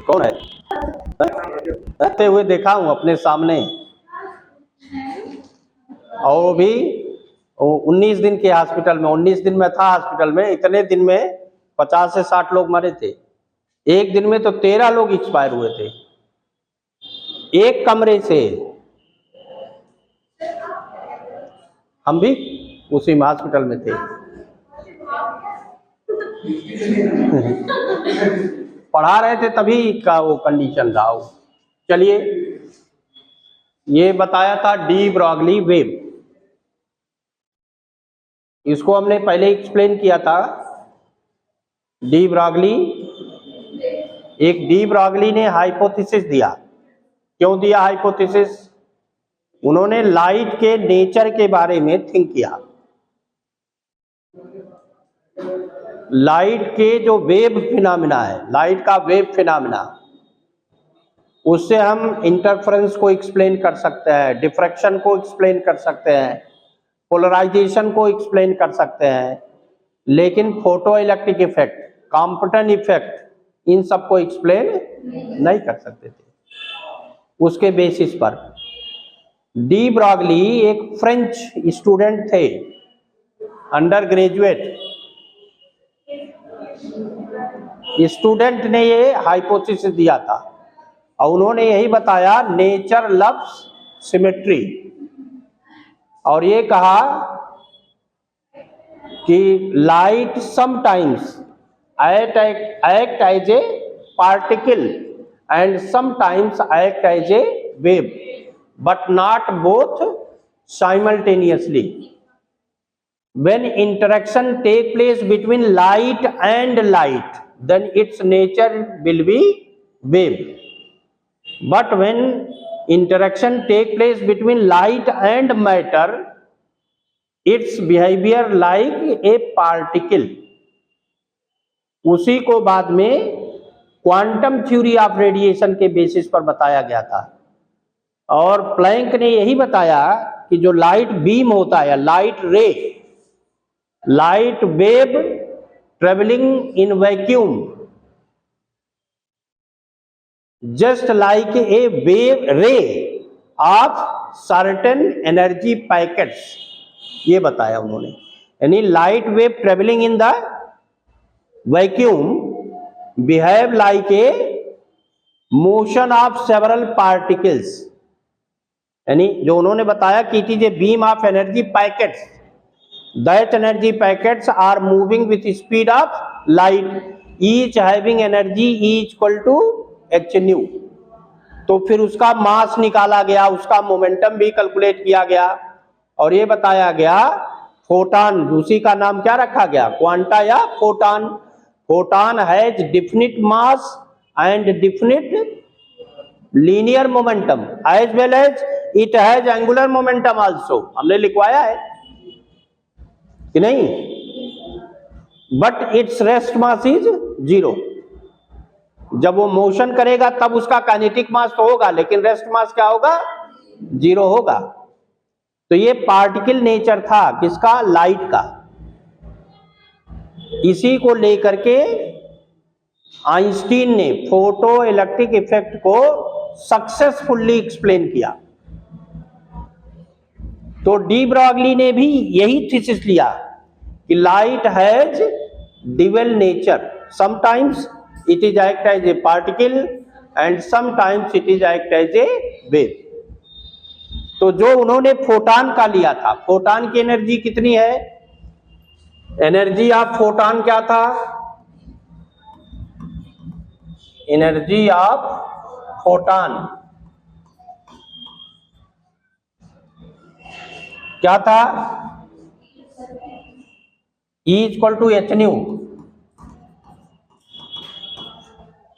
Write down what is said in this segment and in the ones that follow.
कौन है? रहते हुए देखा हूं अपने सामने, और वो भी 19 दिन के हॉस्पिटल में, 19 दिन में था हॉस्पिटल में। इतने दिन में 50 से 60 लोग मरे थे। एक दिन में तो 13 लोग एक्सपायर हुए थे एक कमरे से। हम भी उसी हॉस्पिटल में थे। पढ़ा रहे थे तभी का वो कंडीशन रहा। चलिए, ये बताया था डी ब्रॉगली वेव। इसको हमने पहले एक्सप्लेन किया था। डी ब्रॉगली, एक डी ब्रॉगली ने हाइपोथेसिस दिया। क्यों दिया हाइपोथेसिस? उन्होंने लाइट के नेचर के बारे में थिंक किया। लाइट के जो वेव फिनोमिना है, लाइट का वेव फिनोमिना, उससे हम इंटरफेरेंस को एक्सप्लेन कर सकते हैं, डिफ्रैक्शन को एक्सप्लेन कर सकते हैं, पोलराइजेशन को एक्सप्लेन कर सकते हैं, लेकिन photo electric effect, Compton effect, इन सब को एक्सप्लेन नहीं कर सकते थे। उसके बेसिस पर डी ब्रॉगली एक फ्रेंच स्टूडेंट थे, अंडर ग्रेजुएट स्टूडेंट ने ये हाइपोथेसिस दिया था, और उन्होंने यही बताया नेचर लव्स सिमेट्री, और ये कहा कि light sometimes act as a particle and sometimes act as a wave, but not both simultaneously. When interaction take place between light and light, then its nature will be wave. But when interaction take place between light and matter, its behavior like a particle. उसी को बाद में quantum theory of radiation के basis पर बताया गया था। और प्लैंक ने यही बताया कि जो लाइट बीम होता है, light ray, light wave travelling in vacuum, just like a wave ray of certain energy packets, ये बताया उन्होंने। यानी light wave travelling in the vacuum behave like a motion of several particles. यानी जो उन्होंने बताया कि it is a beam of energy packets, that energy packets are moving with speed of light, each having energy equal to h nu. तो फिर उसका मास निकाला गया, उसका मोमेंटम भी कैलकुलेट किया गया, और ये बताया गया फोटॉन, उसी का नाम क्या रखा गया, क्वांटा या photon. Photon has definite mass and definite linear momentum as well as it has angular momentum also. हमने लिखवाया है कि नहीं? But it's rest mass is 0। जब वो मोशन करेगा तब उसका काइनेटिक मास तो होगा, लेकिन रेस्ट मास क्या होगा? 0 होगा। तो ये पार्टिकल नेचर था किसका? लाइट का। इसी को लेकर के आइंस्टीन ने फोटो इलेक्ट्रिक इफेक्ट को सक्सेसफुली एक्सप्लेन किया। तो डी ब्रॉगली ने भी यही थीसिस लिया कि light has dual nature, sometimes it is act as a particle and sometimes it is act as a wave. तो जो उन्होंने फोटॉन का लिया था, फोटॉन की एनर्जी कितनी है? एनर्जी ऑफ फोटॉन क्या था? एनर्जी ऑफ फोटॉन क्या था? E equal to h nu,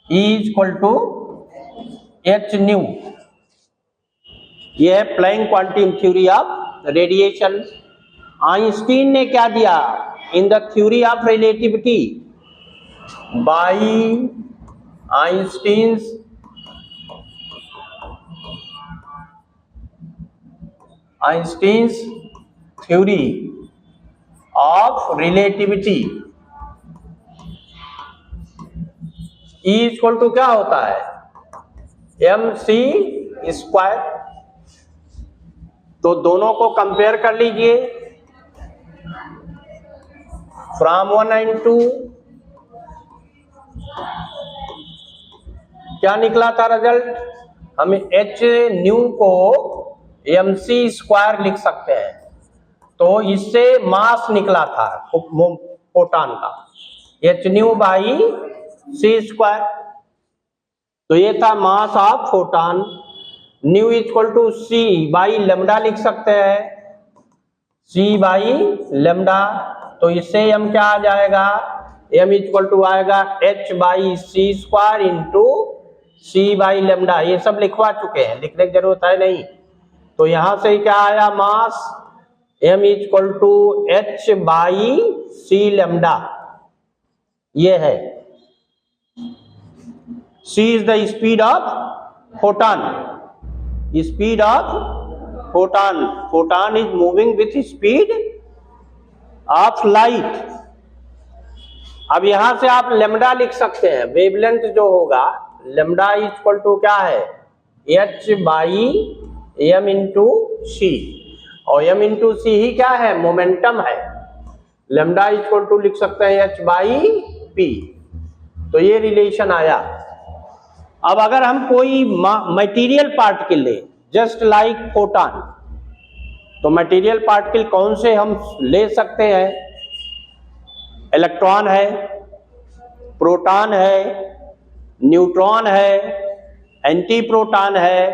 E equal to h nu. यह है Planck quantum theory of radiation. Einstein ने क्या दिया? In the theory of relativity by Einstein's theory of relativity, E equal to क्या होता है, mc²। तो दोनों को कंपेयर कर लीजिए, फ्रॉम 1 एंड 2 क्या निकला था रिजल्ट, हम h न्यू को mc² लिख सकते हैं। तो इससे मास निकला था फोटॉन का, h न्यू बाई c²। तो ये था mass of photon. Nu equal to c by lambda लिख सकते हैं, c बाई लेमडा। तो इससे m क्या आ जाएगा, m इक्वल टू आएगा h by c² into c by lambda. ये सब लिखवा चुके हैं, लिखने की जरूरत है नहीं। तो यहां से क्या आया mass, m equal to h by c lambda. ये है c is the speed of photon, speed of photon. Photon is moving with speed of light. अब यहां से आप लेमडा लिख सकते हैं, वेवलेंथ जो होगा लेमडा इक्वल टू क्या है, h बाई m इंटू सी। और m इंटू सी ही क्या है, मोमेंटम है। लेमडा इक्वल टू लिख सकते हैं h बाई p। तो ये रिलेशन आया। अब अगर हम कोई मटेरियल पार्टिकल ले, जस्ट लाइक फोटॉन, तो मटेरियल पार्टिकल कौन से हम ले सकते हैं, इलेक्ट्रॉन है, प्रोटॉन है, न्यूट्रॉन है, एंटी प्रोटॉन है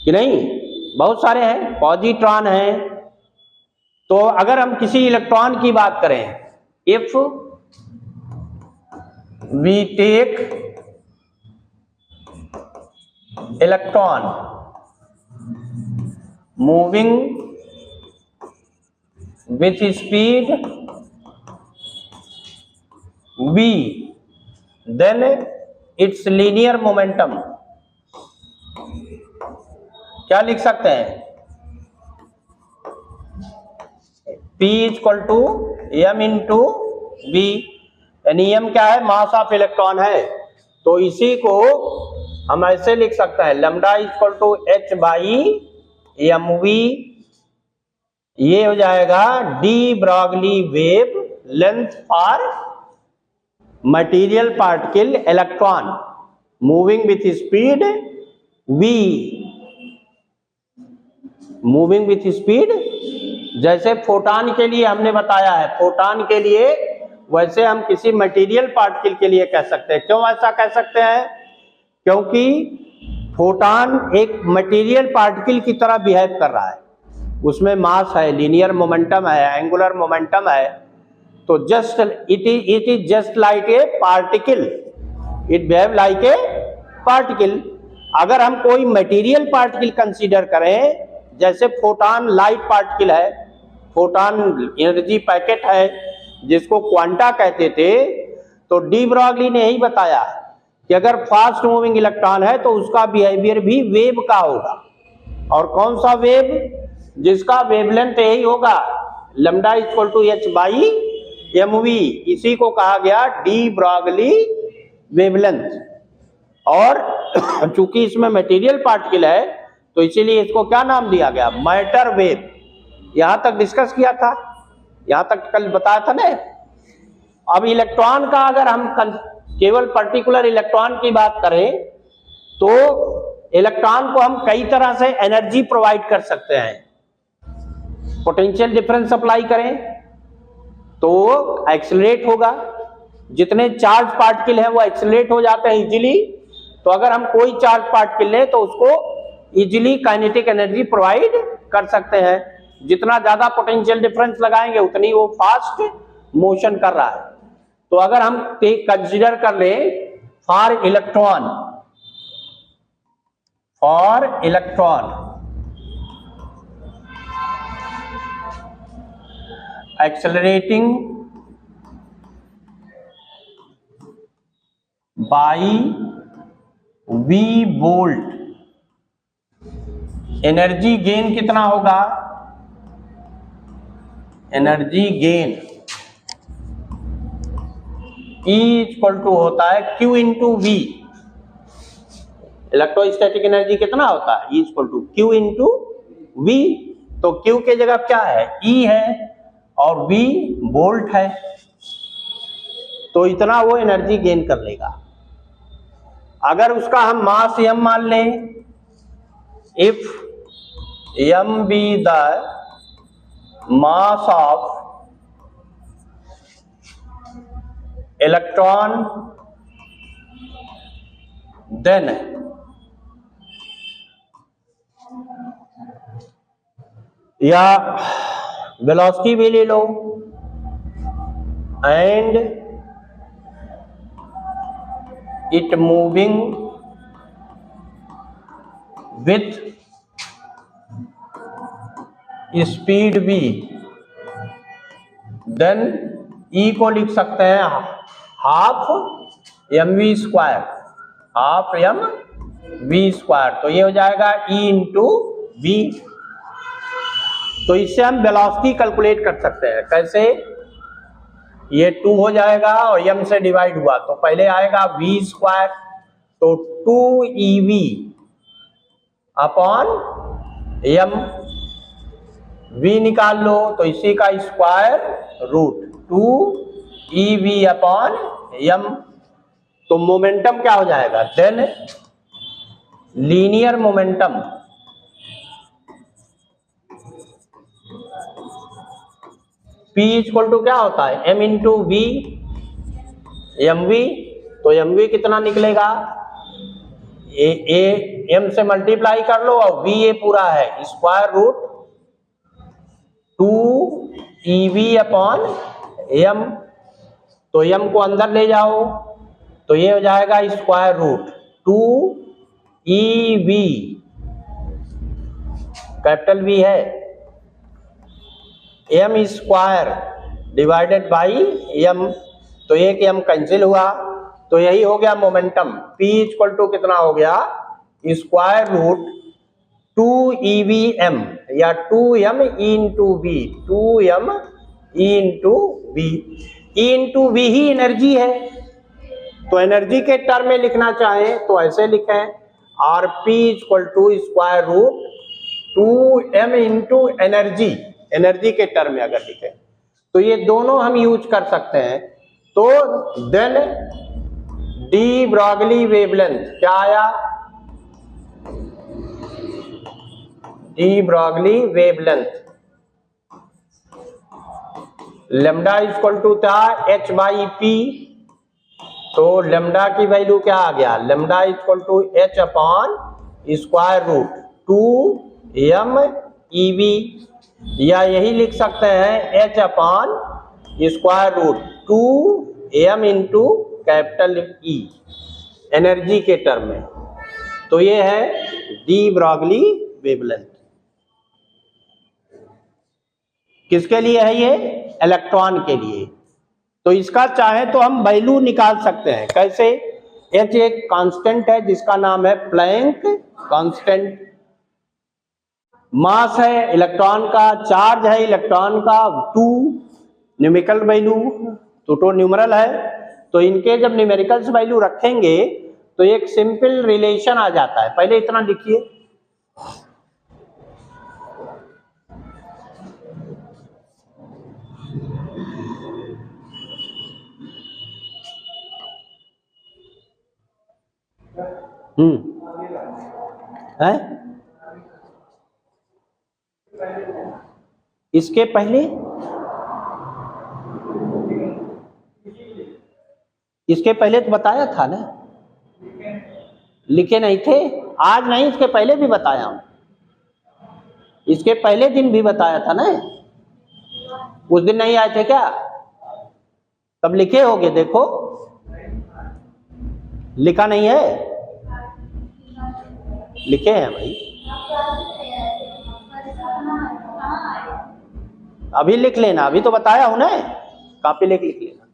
कि नहीं, बहुत सारे हैं, पॉजिट्रॉन है। तो अगर हम किसी इलेक्ट्रॉन की बात करें, if we take electron moving with speed v, then its linear momentum क्या लिख सकते हैं, p equal to m into v। यानी m क्या है, मास ऑफ इलेक्ट्रॉन है। तो इसी को हम ऐसे लिख सकते हैं, lambda equal to h by mv। ये हो जाएगा de Broglie wave length for material particle electron moving with speed v, moving with speed. जैसे फोटॉन के लिए हमने बताया है, फोटॉन के लिए, वैसे हम किसी मटेरियल पार्टिकल के लिए कह सकते हैं। क्यों ऐसा कह सकते हैं, क्योंकि फोटॉन एक मटेरियल पार्टिकल की तरह बिहेव कर रहा है, उसमें मास है, लीनियर मोमेंटम है, एंगुलर मोमेंटम है। तो just it is just like A particle, it behave like A particle. अगर हम कोई मटेरियल पार्टिकल कंसीडर करें, जैसे फोटॉन लाइट पार्टिकल है, फोटॉन एनर्जी पैकेट है जिसको क्वांटा कहते थे, तो डी ब्रॉगली ने यही बताया कि अगर फास्ट मूविंग इलेक्ट्रॉन है तो उसका बिहेवियर भी वेव का होगा। और कौन सा वेव, जिसका वेवलेंथ यही होगा, lambda equal to h by mv। इसी को कहा गया डी ब्रॉगली वेवलेंथ। और चूंकि इसमें मटेरियल पार्टिकल है तो इसीलिए इसको क्या नाम दिया गया, मैटर वेव। यहां तक डिस्कस किया था, यहां तक कल बताया था ना। अब इलेक्ट्रॉन का अगर हम केवल पर्टिकुलर इलेक्ट्रॉन की बात करें, तो इलेक्ट्रॉन को हम कई तरह से एनर्जी प्रोवाइड कर सकते हैं। पोटेंशियल डिफरेंस अप्लाई करें तो एक्सेलरेट होगा, जितने चार्ज पार्टिकल हैं वो एक्सेलरेट हो जाते हैं इजीली। तो अगर हम कोई चार्ज पार्टिकल लें तो उसको इजीली काइनेटिक एनर्जी प्रोवाइड कर सकते हैं। जितना ज्यादा पोटेंशियल डिफरेंस लगाएंगे उतनी वो फास्ट मोशन कर रहा है। तो अगर हम कंसीडर कर लें for electron accelerating by v volt, energy gain कितना होगा, energy gain E equal to होता है Q into v. Electrostatic energy कितना होता है? E equal to Q into v. तो Q के जगह क्या है? E है और V वोल्ट है, तो इतना वो एनर्जी गेन कर लेगा। अगर उसका हम मास m मान लें, if m be the mass of electron, then या वेलोसिटी भी ले लो, and it moving with speed v, then E को लिख सकते हैं half mv square, half mv square. तो ये हो जाएगा E इंटू वी। तो इससे हम वेलोसिटी कैलकुलेट कर सकते हैं। कैसे? ये 2 हो जाएगा और m से डिवाइड हुआ तो पहले आएगा v स्क्वायर, तो 2ev अपॉन m, v निकाल लो तो इसी का square root 2ev upon m। तो मोमेंटम क्या हो जाएगा? Then linear momentum P equal to क्या होता है? m into v, mv। तो mv कितना निकलेगा? m से मल्टीप्लाई कर लो और v ये पूरा है square root 2ev upon m। तो m को अंदर ले जाओ तो ये हो जाएगा square root 2ev, capital V है, m square divided by m। तो एक m कैंसिल हुआ, तो यही हो गया मोमेंटम। P इक्वल टू कितना हो गया? स्क्वायर रूट 2evm या 2m e into v, 2m e into v. E into v ही एनर्जी है, तो एनर्जी के टर्म में लिखना चाहें तो ऐसे लिखें Rp equal to square root 2m into energy, energy के टर्म में अगर लिखें तो ये दोनों हम यूज कर सकते हैं। तो देन डी ब्रॉगली वेवलेंथ क्या आया? De Broglie wavelength lambda equal to था h बाई पी। तो लेमडा की वैल्यू क्या आ गया? Lambda equal to h upon square root 2m ev, या यही लिख सकते हैं h upon square root 2m into capital E, energy के टर्म में। तो ये है डी ब्रॉगली वेवलेंथ। किसके लिए है ये? इलेक्ट्रॉन के लिए। तो इसका चाहे तो हम वैल्यू निकाल सकते हैं। कैसे? h एक कांस्टेंट है जिसका नाम है प्लैंक कांस्टेंट, मास है इलेक्ट्रॉन का, चार्ज है इलेक्ट्रॉन का 2, न्यूमेरिकल वैल्यू तो न्यूमरल है। तो इनके जब न्यूमेरिकल्स वैल्यू रखेंगे तो एक सिंपल रिलेशन आ जाता है। पहले इतना लिखिए, है इसके पहले, इसके पहले तो बताया था ना, लिखे नहीं थे? आज नहीं, इसके पहले भी बताया हूं, इसके पहले दिन भी बताया था ना। उस दिन नहीं आए थे क्या? तब लिखे होगे, देखो लिखा नहीं है? लिखे हैं भाई, अभी लिख लेना, अभी तो बताया हूं ना, कॉपी लेके लिख लेना।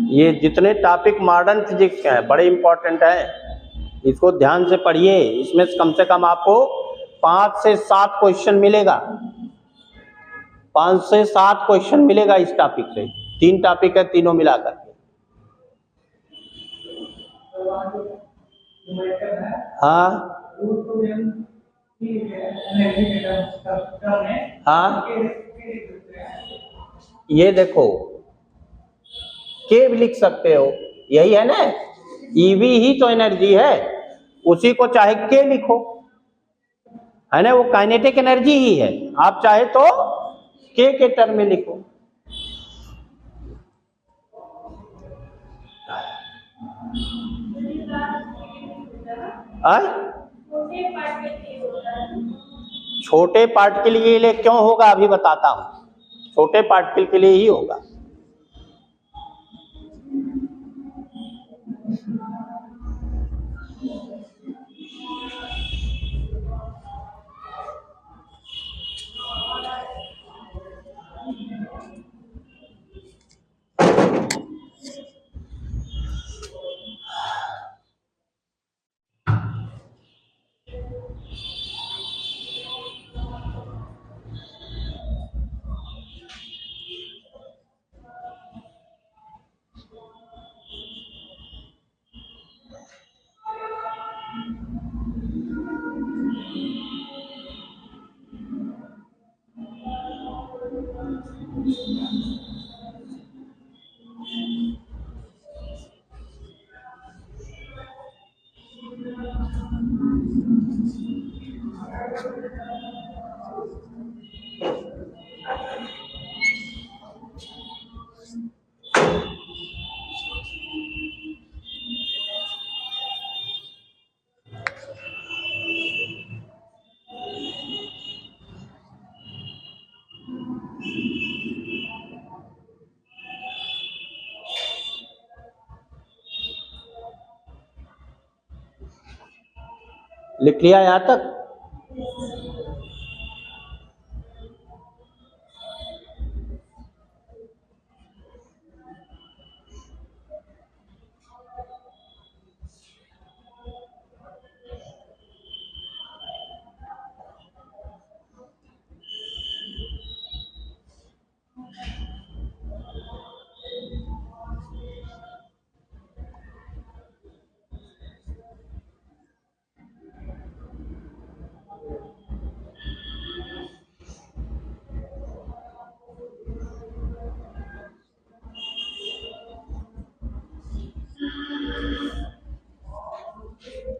ये जितने टॉपिक मॉडर्न फिजिक्स के हैं बड़े इंपॉर्टेंट हैं, इसको ध्यान से पढ़िए। इसमें कम से कम आपको 5 से 7 क्वेश्चन मिलेगा, 5 से 7 क्वेश्चन मिलेगा इस टॉपिक से। 3 टॉपिक है, तीनों मिलाकर के। हाँ हाँ, ये देखो के भी लिख सकते हो, यही है ना, ईवी ही तो एनर्जी है, उसी को चाहे के लिखो, है ना, वो काइनेटिक एनर्जी ही है। आप चाहे तो के टर्म में लिखो। छोटे पार्ट के लिए क्यों होगा अभी बताता हूं, छोटे पार्टिकल के लिए ही होगा। लिख लिया यहां तक?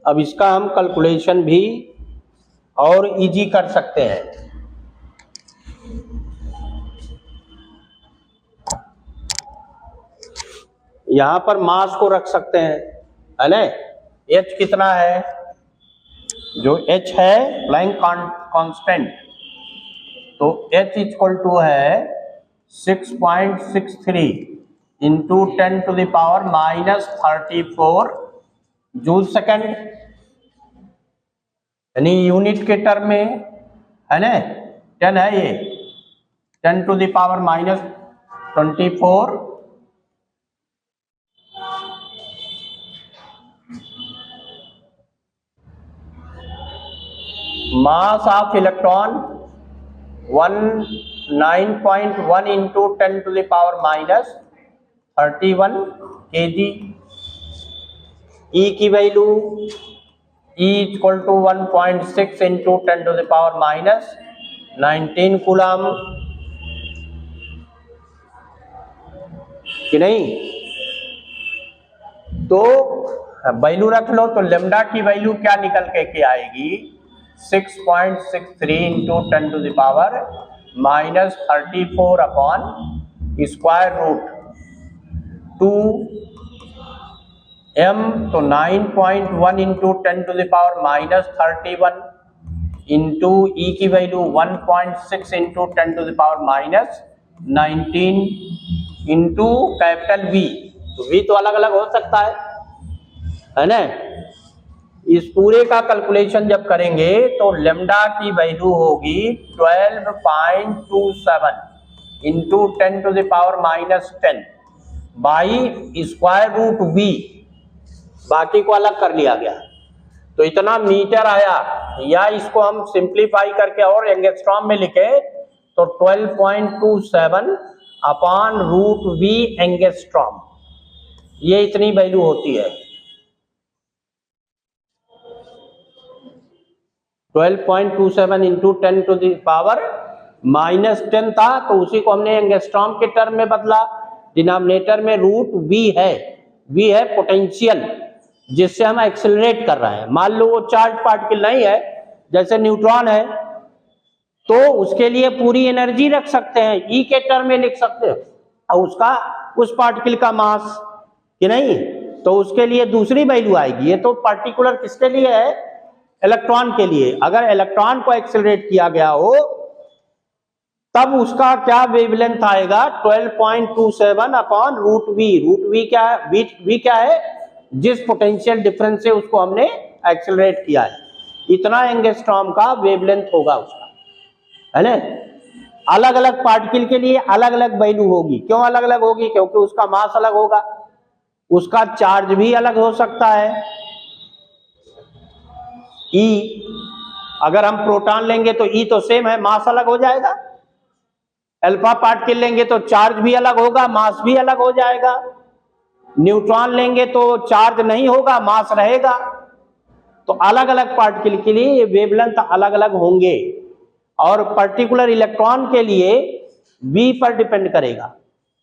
अब इसका हम कैलकुलेशन भी और इजी कर सकते हैं। यहां पर मास को रख सकते हैं, है ना। H कितना है, जो H है प्लैंक कांस्टेंट, तो H इक्वल टू है 6.63 into 10 to the power -34 joule second, यानी यूनिट के टर्म में, है ना, 10 है ये, 10 to the power -24 mass of electron 9.1 into 10 to the power -31 kg। E की value E equal to 1.6 into 10 to the power -19 coulomb, कि नहीं। तो वैल्यू रख लो, तो लेमडा की वैल्यू क्या निकल के आएगी, 6.63 into 10 to the power -34 upon square root 2m, तो 9.1 into 10 to the power -31 into E की value 1.6 into 10 to the power -19 into capital V, तो V तो अलग अलग हो सकता है ना। इस पूरे का कैलकुलेशन जब करेंगे तो लेमडा की वैल्यू होगी 12.27 into 10 to the power -10, by square root v, बाकी को अलग कर लिया गया, तो इतना मीटर आया। या इसको हम सिंप्लीफाई करके और एंगस्ट्रॉम में लिखे तो 12.27 अपॉन रूट वी एंगस्ट्रॉम, ये इतनी वैल्यू होती है। 12.27 इंटू 10 टू द पावर -10 था, तो उसी को हमने एंगस्ट्रॉम के टर्म में बदला। डिनोमिनेटर में रूट वी है, वी है पोटेंशियल जिससे हम एक्सेलरेट कर रहे हैं। मान लो वो चार्ज पार्टिकल नहीं है, जैसे न्यूट्रॉन है, तो उसके लिए पूरी एनर्जी रख सकते हैं, ई के टर्म में लिख सकते हैं, और उसका उस पार्टिकल का मास कि नहीं, तो उसके लिए दूसरी वैल्यू आएगी। ये तो पर्टिकुलर किसके लिए है, इलेक्ट्रॉन के लिए। अगर इलेक्ट्रॉन को एक्सेलरेट किया गया हो तब उसका क्या वेवलेंथ आएगा, 12.27 upon root v. Root v क्या है, वी क्या है, जिस पोटेंशियल डिफरेंस से उसको हमने एक्सेलरेट किया है, इतना एंगस्ट्रॉम का वेवलेंथ होगा उसका, है ना। अलग अलग पार्टिकल के लिए अलग अलग वैल्यू होगी। क्यों अलग अलग होगी, क्योंकि उसका मास अलग होगा, उसका चार्ज भी अलग हो सकता है। ई, अगर हम प्रोटॉन लेंगे तो ई तो सेम है, मास अलग हो जाएगा। अल्फा पार्टिकल लेंगे तो चार्ज भी अलग होगा, मास भी अलग हो जाएगा। न्यूट्रॉन लेंगे तो चार्ज नहीं होगा, मास रहेगा। तो अलग अलग पार्टिकल के लिए ये वेवलेंथ अलग अलग होंगे, और पर्टिकुलर इलेक्ट्रॉन के लिए v पर डिपेंड करेगा,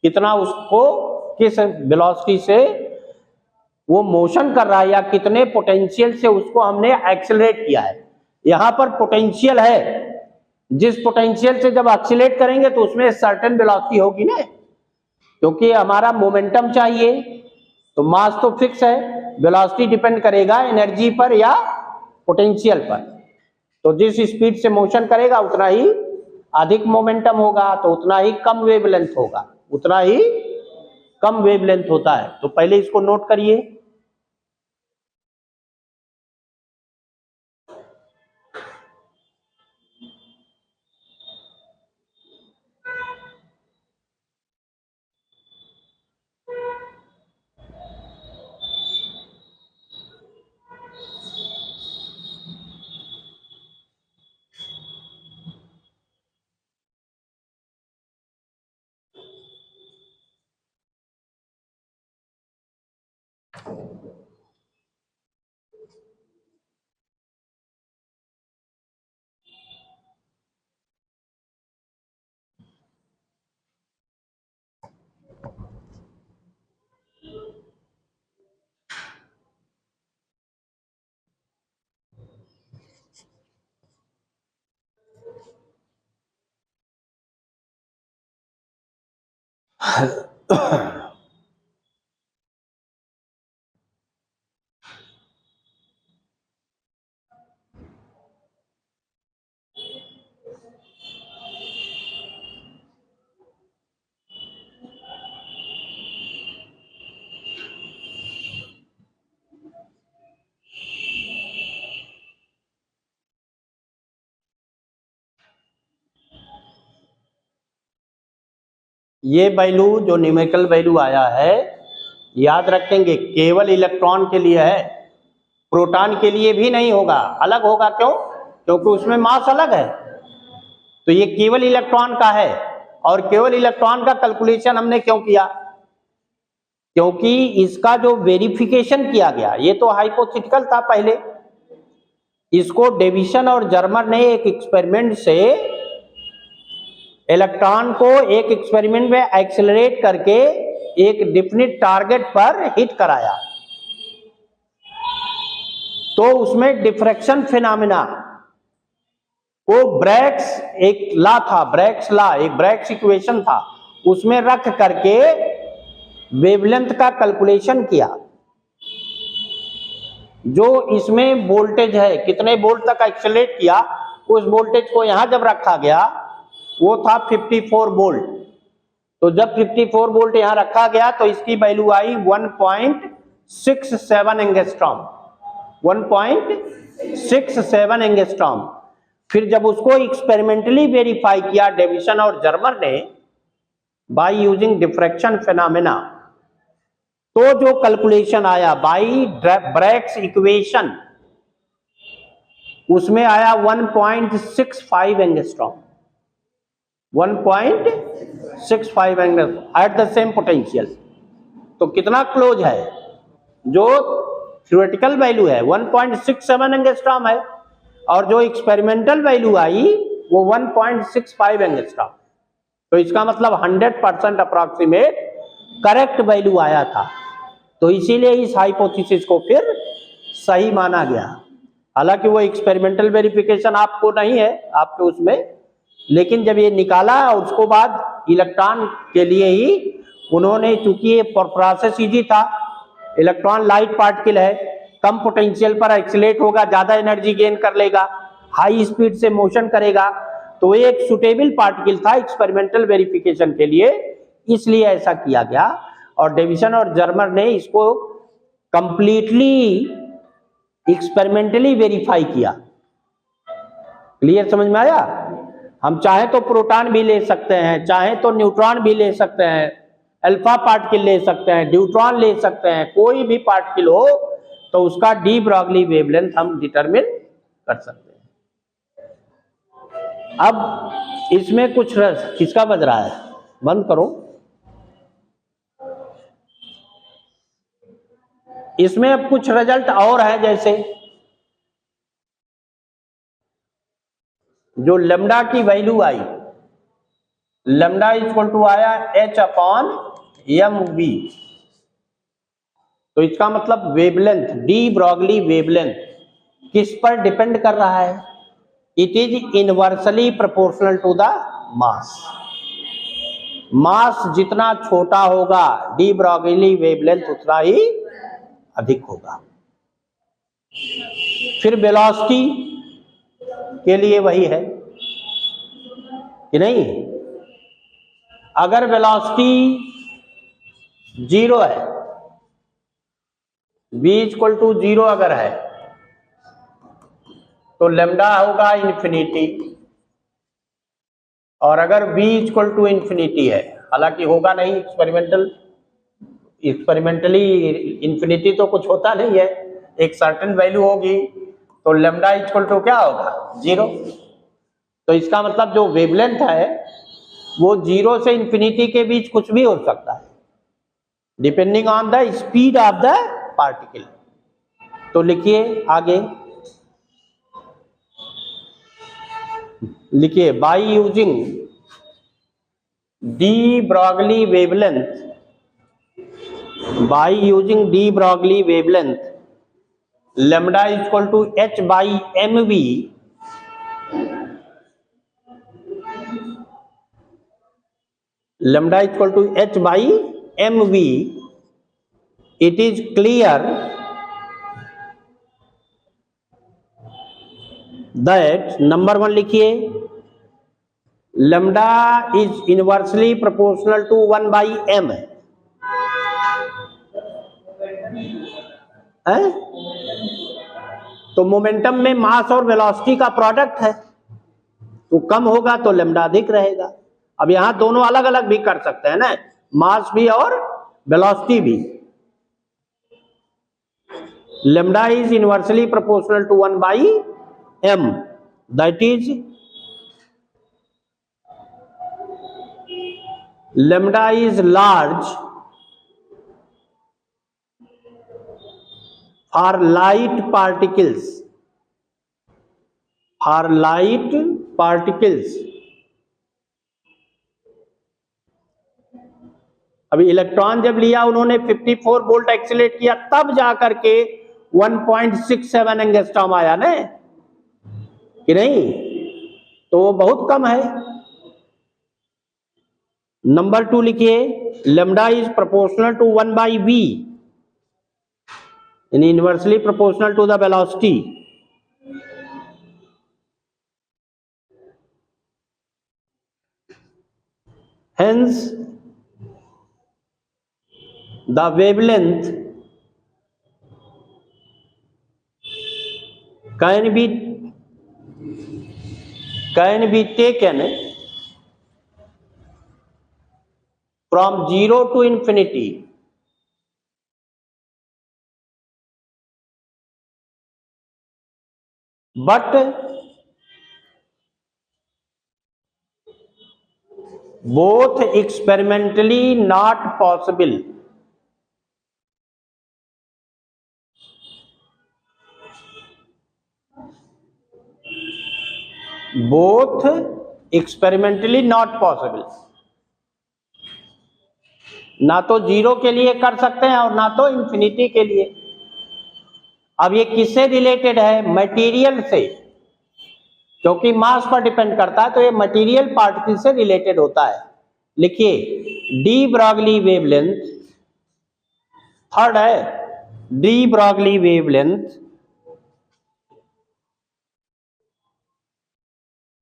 कितना उसको किस वेलोसिटी से वो मोशन कर रहा है, या कितने पोटेंशियल से उसको हमने एक्सेलरेट किया है। यहां पर पोटेंशियल है, जिस पोटेंशियल से जब एक्सेलरेट करेंगे तो उसमें सर्टेन वेलोसिटी होगी ना, क्योंकि हमारा मोमेंटम चाहिए, तो मास तो फिक्स है, वेलोसिटी डिपेंड करेगा एनर्जी पर या पोटेंशियल पर। तो जिस स्पीड से मोशन करेगा उतना ही अधिक मोमेंटम होगा, तो उतना ही कम वेवलेंथ होगा, उतना ही कम वेवलेंथ होता है। तो पहले इसको नोट करिए। ये वैल्यू जो न्यूमेरिकल वैल्यू आया है, याद रखेंगे केवल इलेक्ट्रॉन के लिए है, प्रोटॉन के लिए भी नहीं होगा, अलग होगा। क्यों, क्योंकि उसमें मास अलग है। तो ये केवल इलेक्ट्रॉन का है, और केवल इलेक्ट्रॉन का कैलकुलेशन हमने क्यों किया, क्योंकि इसका जो वेरिफिकेशन किया गया, ये तो हाइपोथेटिकल था पहले, इसको डेविसन और जर्मर ने एक एक्सपेरिमेंट से इलेक्ट्रॉन को एक एक्सपेरिमेंट में एक्सेलरेट करके एक डेफिनिट टारगेट पर हिट कराया, तो उसमें डिफ्रैक्शन फिनोमेना को ब्रैग्स एक लॉ था, ब्रैग्स लॉ, एक ब्रैग्स इक्वेशन था, उसमें रख करके वेवलेंथ का कैलकुलेशन किया। जो इसमें वोल्टेज है, कितने वोल्ट तक एक्सेलरेट किया, उस वोल्टेज को यहां जब रखा गया वो था 54 वोल्ट। तो जब 54 वोल्ट यहां रखा गया तो इसकी वैल्यू आई 1.67 एंगस्ट्रॉम, 1.67 एंगस्ट्रॉम। फिर जब उसको एक्सपेरिमेंटली वेरीफाई किया डेविसन और जर्मर ने बाय यूजिंग डिफ्रैक्शन फिनोमेना, तो जो कैलकुलेशन आया बाई ब्रैग्स इक्वेशन, उसमें आया 1.65 angstrom, 1.65 angstrom at the same potential. तो कितना क्लोज है? जो थ्योरेटिकल वैल्यू है 1.67 एंगस्ट्रॉम है, और जो एक्सपेरिमेंटल वैल्यू आई वो 1.65 एंगस्ट्रॉम। तो इसका मतलब 100% अप्रॉक्सीमेट करेक्ट वैल्यू आया था। तो इसीलिए इस हाइपोथेसिस को फिर सही माना गया। हालांकि वो एक्सपेरिमेंटल वेरिफिकेशन आपको नहीं है आपके उसमें, लेकिन जब ये निकाला और उसको बाद इलेक्ट्रॉन के लिए ही उन्होंने, चूंकि ये प्रोसेस इजी था, इलेक्ट्रॉन लाइट पार्टिकल है, कम पोटेंशियल पर एक्सीलरेट होगा, ज्यादा एनर्जी गेन कर लेगा, हाई स्पीड से मोशन करेगा, तो एक सुटेबल पार्टिकल था एक्सपेरिमेंटल वेरिफिकेशन के लिए, इसलिए ऐसा किया गया। और डेविसन और जर्मर ने इसको कंप्लीटली एक्सपेरिमेंटली वेरीफाई किया। क्लियर समझ में आया? हम चाहे तो प्रोटॉन भी ले सकते हैं, चाहे तो न्यूट्रॉन भी ले सकते हैं, अल्फा पार्टिकल ले सकते हैं, ड्यूट्रॉन ले सकते हैं, कोई भी पार्टिकल हो तो उसका डी ब्रॉगली वेवलेंथ हम डिटरमिन कर सकते हैं। अब इसमें कुछ किसका बज रहा है? बंद करो। इसमें अब कुछ रिजल्ट और है, जैसे जो लेमडा की वैल्यू आई, लेमडा इक्वल टू आया h/mv। तो इसका मतलब वेवलेंथ, डी ब्रॉगली वेवलेंथ किस पर डिपेंड कर रहा है? It is inversely proportional to the mass. Mass जितना छोटा होगा डी ब्रॉगली वेवलेंथ उतना ही अधिक होगा। फिर वेलोसिटी के लिए वही है कि नहीं? अगर वेलोसिटी 0 है, v इक्वल टू 0 अगर है, तो लेमडा होगा इन्फिनिटी। और अगर v इक्वल टू इन्फिनिटी है, हालांकि होगा नहीं, एक्सपेरिमेंटली इन्फिनिटी तो कुछ होता नहीं है, एक सर्टेन वैल्यू होगी, तो लेमडा इक्वल टू क्या होगा? 0। तो इसका मतलब जो वेवलेंथ है वो 0 से इन्फिनिटी के बीच कुछ भी हो सकता है, depending on the speed of the particle. तो लिखिए आगे, लिखिए by using D Broglie wavelength, by using d Broglie wavelength, lambda equal to h by mv, lambda equal to h by mv, it is clear that number 1 लिखिए, lambda is inversely proportional to 1 by m है? तो momentum में मास और velocity का product है, तो कम होगा तो लेमडा अधिक रहेगा। अब यहां दोनों अलग अलग भी कर सकते हैं ना, मास भी और वेलोसिटी भी। Lambda is inversely proportional to 1 by m, that is lambda is large for light particles, for light particles। अभी इलेक्ट्रॉन जब लिया उन्होंने 54 वोल्ट एक्सीलरेट किया, तब जाकर के 1.67 एंगस्ट्रॉम आया ना, कि नहीं? तो वो बहुत कम है। नंबर 2 लिखिए, lambda is proportional to 1 by v, and inversely proportional to the velocity। Hence the wavelength can be taken from 0 to infinity but both experimentally not possible. Both experimentally not possible. ना तो zero के लिए कर सकते हैं और ना तो इंफिनिटी के लिए। अब ये किससे रिलेटेड है? मटेरियल से, क्योंकि मास पर डिपेंड करता है, तो ये मटेरियल पार्टिकल से रिलेटेड होता है। लिखिए, डी ब्रॉगली वेवलेंथ, थर्ड है D Broglie wavelength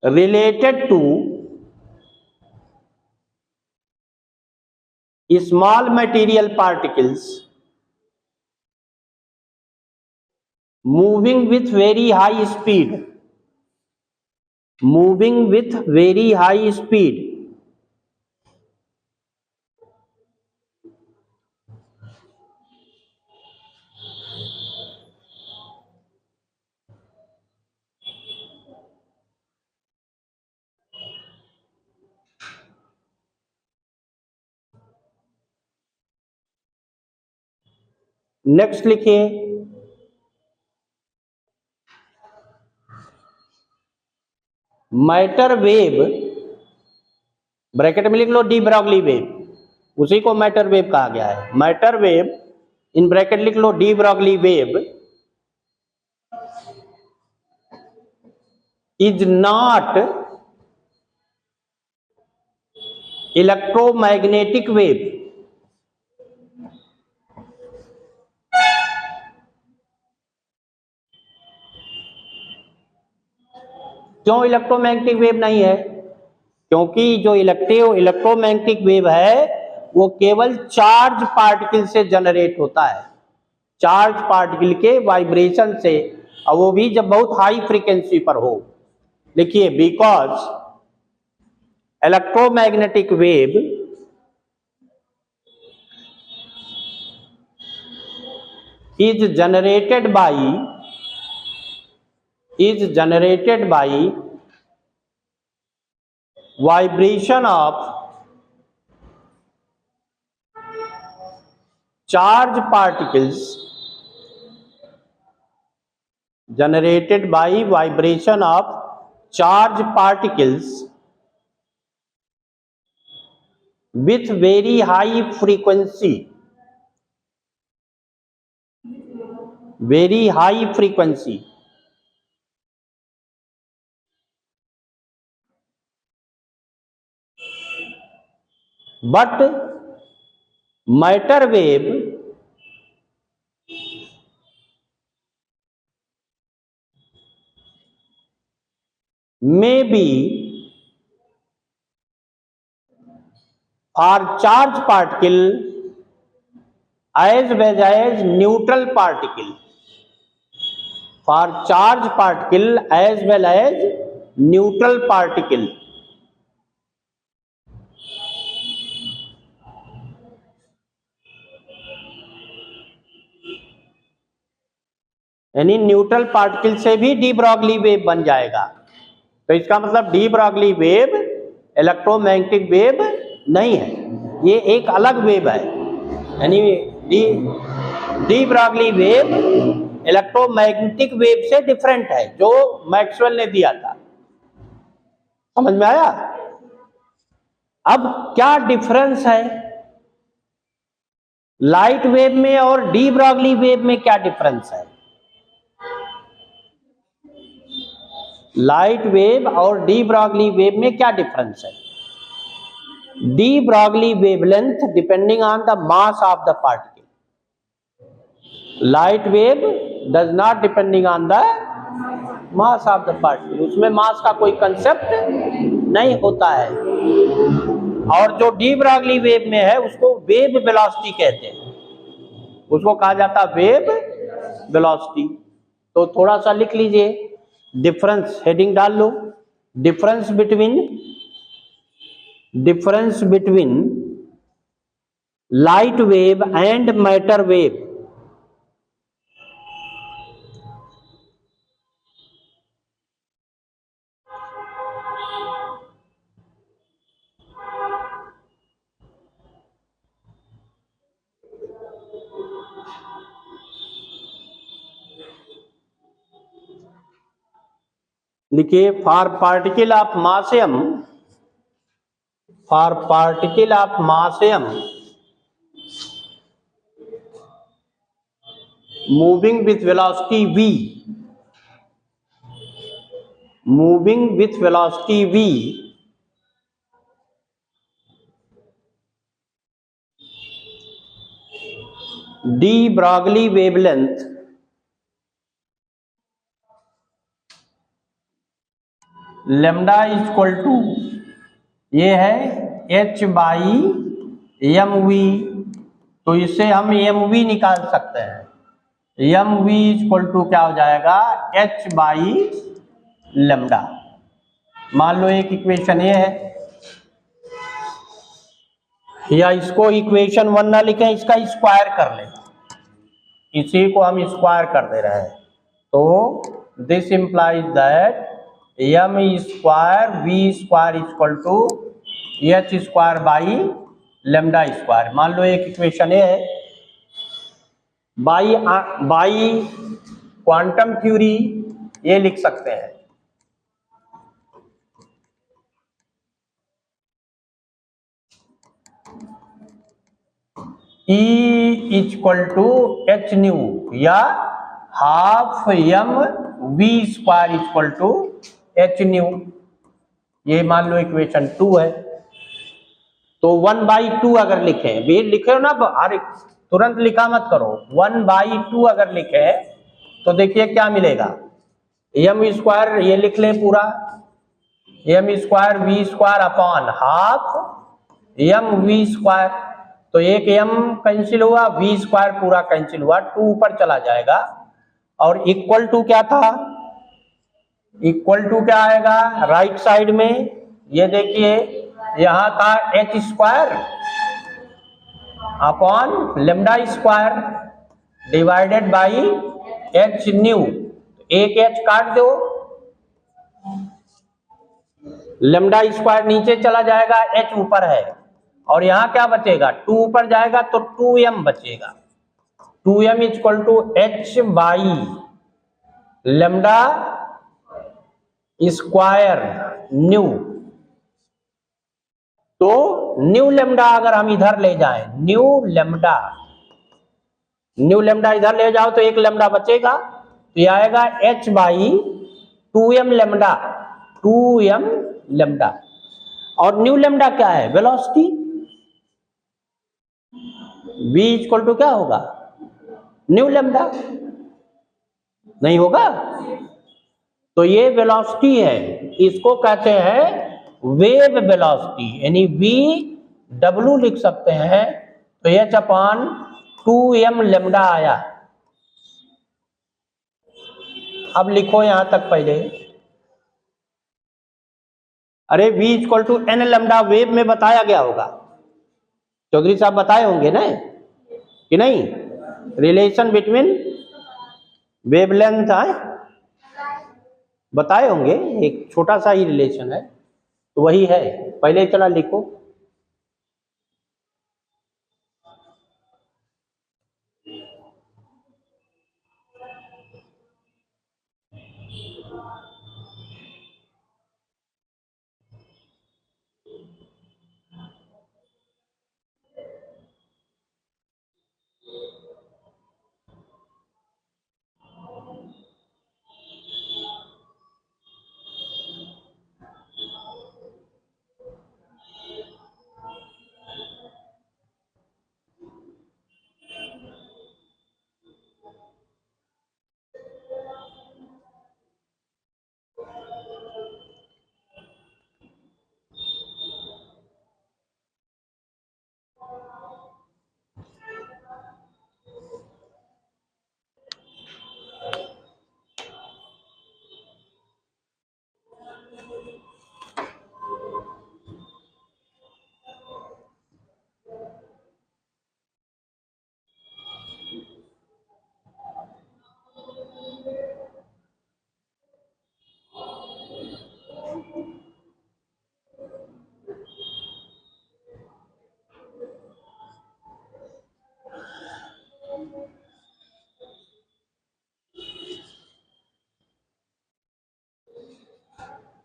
related to small material particles moving with very high speed, moving with very high speed. Next लिखिए, मैटर वेव, ब्रैकेट में लिख लो डी ब्रॉगली वेव, उसी को मैटर वेव कहा गया है। मैटर वेव, इन ब्रैकेट लिख लो de Broglie wave, is not electromagnetic wave. क्यों इलेक्ट्रोमैग्नेटिक वेव नहीं है? क्योंकि जो इलेक्ट्रोमैग्नेटिक वेव है वो केवल चार्ज पार्टिकल से जनरेट होता है, चार्ज पार्टिकल के वाइब्रेशन से, और वो भी जब बहुत हाई फ्रीक्वेंसी पर हो। लिखिए, because electromagnetic wave is generated by vibration of charge particles, generated by vibration of charge particles with very high frequency, very high frequency. But matter wave may be for charge particle as well as neutral particle, for charge particle as well as neutral particle. यानी neutral particle से भी D Broglie wave बन जाएगा। तो इसका मतलब D Broglie wave electromagnetic wave नहीं है, ये एक अलग वेव है। यानी D Broglie wave electromagnetic wave से डिफरेंट है, जो मैक्सवेल ने दिया था। समझ में आया? अब क्या डिफरेंस है लाइट वेव में और डी ब्रॉगली वेव में? क्या डिफरेंस है लाइट वेव और डी ब्रॉगली वेव में? क्या डिफरेंस है? D Broglie wavelength depending on the mass of the particle, light wave does not depending on the mass of the particle, उसमें मास का कोई कंसेप्ट नहीं होता है। और जो डी ब्रॉगली वेव में है उसको वेव वेलोसिटी कहते हैं, उसको कहा जाता है वेव वेलोसिटी। तो थोड़ा सा लिख लीजिए डिफरेंस, हेडिंग डाल लो, difference between light wave and matter wave. लिखिए for particle of mass m, for particle of mass m moving with velocity v, moving with velocity v, de Broglie wavelength lambda equal to, ये है h by M we, तो इससे हम M we निकाल सकते हैं। M we equal to क्या हो जाएगा, h बाई लेमडा। मान लो एक इक्वेशन ये है, या इसको इक्वेशन 1 ना लिखें, इसका स्क्वायर कर लें, इसी को हम स्क्वायर कर दे रहे हैं। तो this implies that m square v square equal to h square by lambda square. मान लो एक इक्वेशन है बाई क्वांटम थ्योरी, ये लिख सकते हैं E equal to h nu, या half m v square equal to h nu. ये मान लो इक्वेशन 2 है। तो 1/2 अगर लिखे, भी लिखे ना, अरे तुरंत लिखा मत करो, 1/2 अगर लिखे तो देखिए क्या मिलेगा, एम स्क्वायर ये लिख ले पूरा, m square v square upon half m v square. तो एक एम कैंसिल हुआ, वी स्क्वायर पूरा कैंसिल हुआ, 2 ऊपर चला जाएगा, और इक्वल टू क्या था, इक्वल टू क्या आएगा राइट साइड में, ये देखिए यहां था H square upon lambda square divided by H new, एक एच काट दो, लेमडा स्क्वायर नीचे चला जाएगा, एच ऊपर है, और यहां क्या बचेगा, 2 ऊपर जाएगा तो 2m बचेगा। 2m equal to h by lambda square nu. तो न्यू लेमडा अगर हम इधर ले जाएं, न्यू लेमडा इधर ले जाओ तो एक लेमडा बचेगा, तो ये आएगा h by 2m lambda, 2m lambda. और न्यू लेमडा क्या है, वेलोसिटी, v इक्वल टू क्या होगा, न्यू लेमडा, नहीं होगा। तो ये वेलोसिटी है, इसको कहते हैं वेव वेलोसिटी, यानी v w लिख सकते हैं, तो h अपॉन 2m लेमडा आया। अब लिखो यहां तक पहले, अरे v equal to n lambda wave में बताया गया होगा, चौधरी साहब बताए होंगे ना कि नहीं, रिलेशन बिटवीन वेवलेंथ है, बताए होंगे, एक छोटा सा ही रिलेशन है, तो वही है। पहले चला लिखो,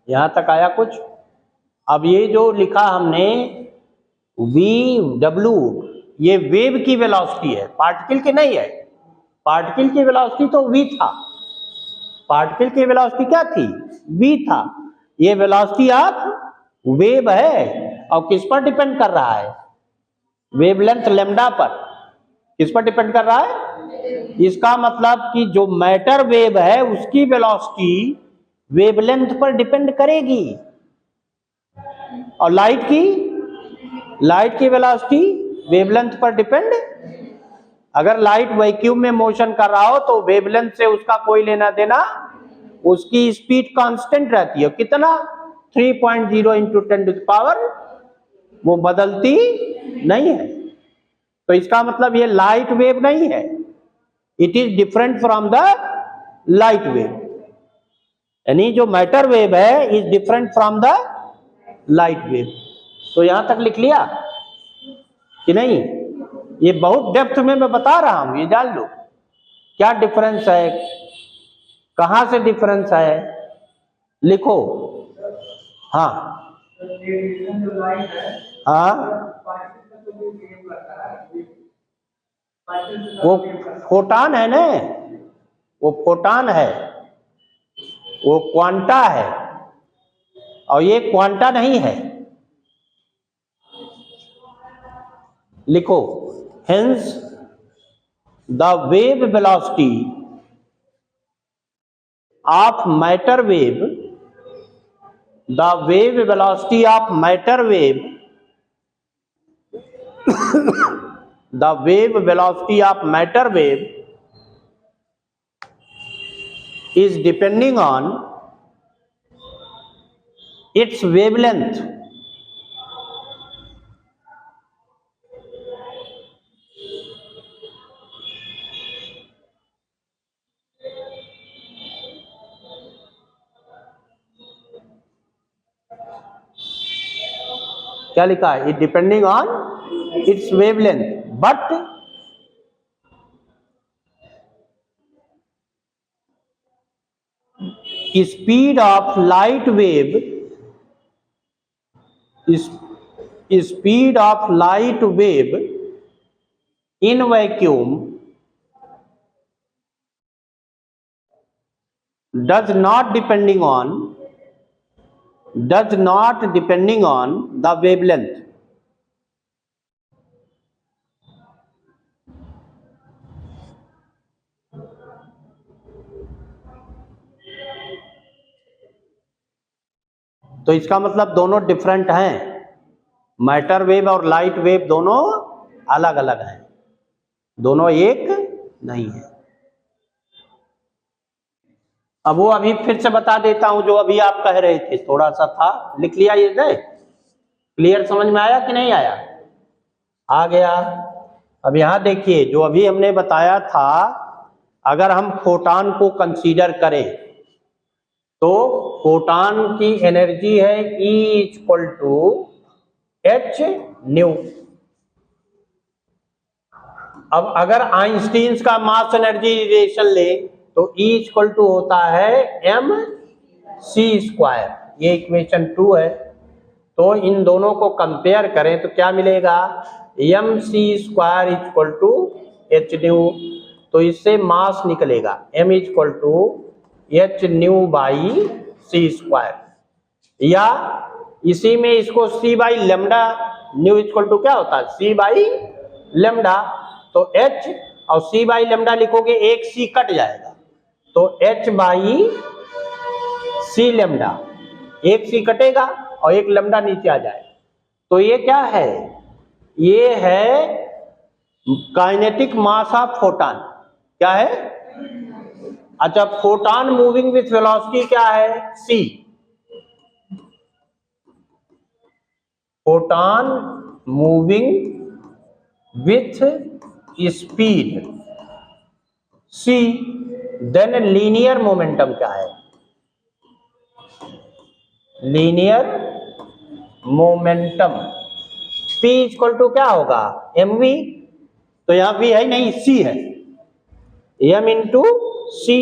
यहां तक आया कुछ? अब ये जो लिखा हमने वी डब्ल्यू, ये वेव की वेलोसिटी है, पार्टिकल की नहीं है। पार्टिकल की वेलोसिटी तो वी था, पार्टिकल की वेलोसिटी क्या थी? वी था। ये वेलोसिटी ऑफ वेव है और किस पर डिपेंड कर रहा है? वेवलेंथ लैम्डा पर। किस पर डिपेंड कर रहा है? इसका मतलब कि जो मैटर वेव है उसकी वेलोसिटी वेवलेंथ पर डिपेंड करेगी, और लाइट की वेलोसिटी वेवलेंथ पर डिपेंड। अगर लाइट वैक्यूम में मोशन कर रहा हो तो वेवलेंथ से उसका कोई लेना देना, उसकी स्पीड कांस्टेंट रहती है। कितना? 3.0 इंटू 10⁻, वो बदलती नहीं है। तो इसका मतलब ये लाइट वेव नहीं है, it is different from the light wave. यानी जो मैटर वेव है is different from the light wave. तो यहां तक लिख लिया कि नहीं? ये बहुत डेप्थ में मैं बता रहा हूं, ये जान लो क्या डिफरेंस है, कहां से डिफरेंस है, लिखो। हाँ हाँ, वो फोटान है ना, वो फोटान है, वो क्वांटा है, और ये क्वांटा नहीं है। लिखो, hence the wave velocity of matter wave, the wave velocity of matter wave, the wave velocity of matter wave is depending on its wavelength. क्या लिखा है? It depending on its wavelength, but speed of light wave, speed of light wave in vacuum does not depending on the wavelength. तो इसका मतलब दोनों different हैं, matter wave और light wave दोनों अलग अलग हैं, दोनों एक नहीं है। अब वो अभी फिर से बता देता हूं जो अभी आप कह रहे थे, थोड़ा सा था, लिख लिया ये नहीं? क्लियर समझ में आया कि नहीं आया? आ गया। अब यहां देखिए, जो अभी हमने बताया था, अगर हम फोटान को कंसीडर करें तो फोटान की एनर्जी है E equal to h nu. अब अगर आइंस्टीन का मास एनर्जी रिलेशन ले तो E इक्वल टू होता है mc²। ये इक्वेशन 2 है। तो इन दोनों को कंपेयर करें तो क्या मिलेगा? mc² equal to h nu. तो इससे मास निकलेगा m equal to h nu by c², या इसी में इसको c by lambda, nu equal to क्या होता है? c by lambda. तो h और c बाई लेमडा लिखोगे, एक c कट जाएगा तो h बाई c लेमडा, एक c कटेगा और एक लेमडा नीचे आ जाएगा। तो ये क्या है? ये है काइनेटिक मास ऑफ फोटान। क्या है? अच्छा, फोटान मूविंग विथ वेलोसिटी क्या है? c। Photon moving with speed c, then linear momentum क्या है? Linear momentum p equal to क्या होगा? mv। तो यहां v है नहीं, c है, m इंटू c।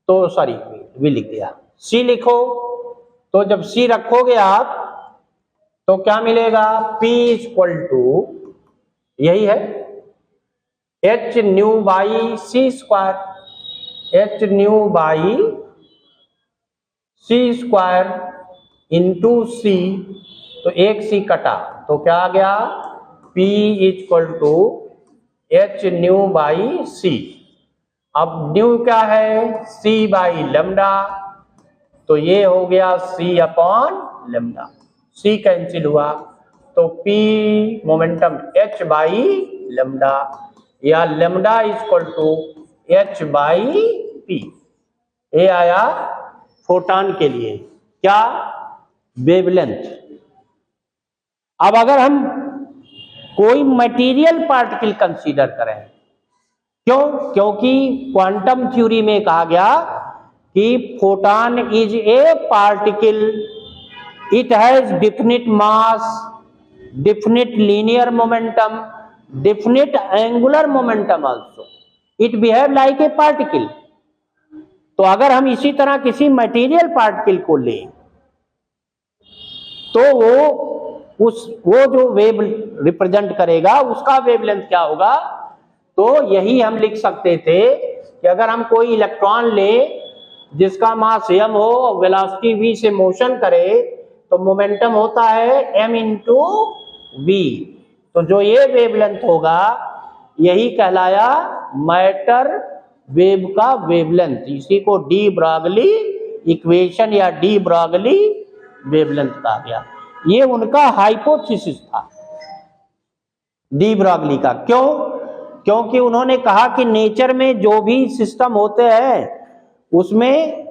तो सॉरी, v लिख दिया, c लिखो। तो जब C रखोगे आप तो क्या मिलेगा, P इक्वल टू यही है h nu by c square, h nu by c square into C, तो एक C कटा तो क्या आ गया, P equal to h nu by C। अब न्यू क्या है, C बाई लेमडा, तो ये हो गया C upon lambda, C cancel हुआ तो P momentum h by lambda, या lambda equal to h by P। ये आया फोटॉन के लिए क्या, वेवलेंथ। अब अगर हम कोई मटेरियल पार्टिकल कंसीडर करें, क्यों, क्योंकि क्वांटम थ्योरी में कहा गया कि photon is a particle, it has definite mass, definite linear momentum, definite angular momentum also, it behave like A particle. तो अगर हम इसी तरह किसी मटेरियल पार्टिकल को लें तो वो जो वेव रिप्रेजेंट करेगा उसका वेवलेंथ क्या होगा, तो यही हम लिख सकते थे कि अगर हम कोई इलेक्ट्रॉन ले जिसका मास m हो और वेलोसिटी v से मोशन करे तो मोमेंटम होता है m इंटू v, तो जो ये वेवलेंथ होगा यही कहलाया मैटर वेव का वेवलेंथ। इसी को डी ब्रॉगली इक्वेशन या डी ब्रॉगली वेवलेंथ कहा गया। ये उनका हाइपोथेसिस था डी ब्रॉगली का। क्यों, क्योंकि उन्होंने कहा कि नेचर में जो भी सिस्टम होते हैं उसमें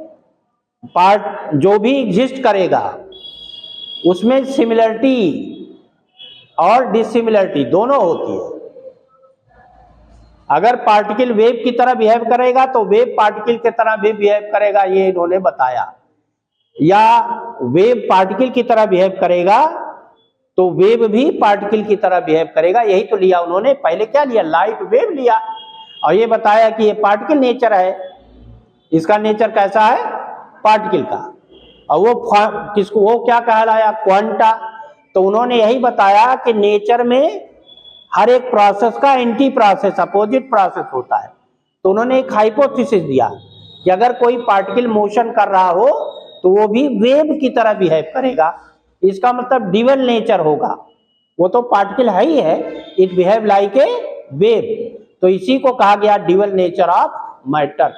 पार्ट जो भी एग्जिस्ट करेगा उसमें सिमिलरिटी और डिसिमिलरिटी दोनों होती है। अगर पार्टिकल वेव की तरह बिहेव करेगा तो वेव पार्टिकल की तरह भी बिहेव करेगा, ये इन्होंने बताया, या वेव पार्टिकल की तरह बिहेव करेगा तो वेव भी पार्टिकल की तरह बिहेव करेगा। यही तो लिया उन्होंने, पहले क्या लिया, लाइट वेव लिया और ये बताया कि ये पार्टिकल नेचर है, इसका नेचर कैसा है, पार्टिकल का। और वो किसको, वो क्या कहलाया, क्वांटा। तो उन्होंने यही बताया कि नेचर में हर एक प्रोसेस का एंटी प्रोसेस, अपोजिट प्रोसेस होता है। तो उन्होंने एक हाइपोथेसिस दिया कि अगर कोई पार्टिकल मोशन कर रहा हो तो वो भी वेव की तरह बिहेव करेगा, इसका मतलब ड्यूअल नेचर होगा। वो तो पार्टिकल है ही है, it behave like a wave, तो इसी को कहा गया ड्यूअल नेचर ऑफ मैटर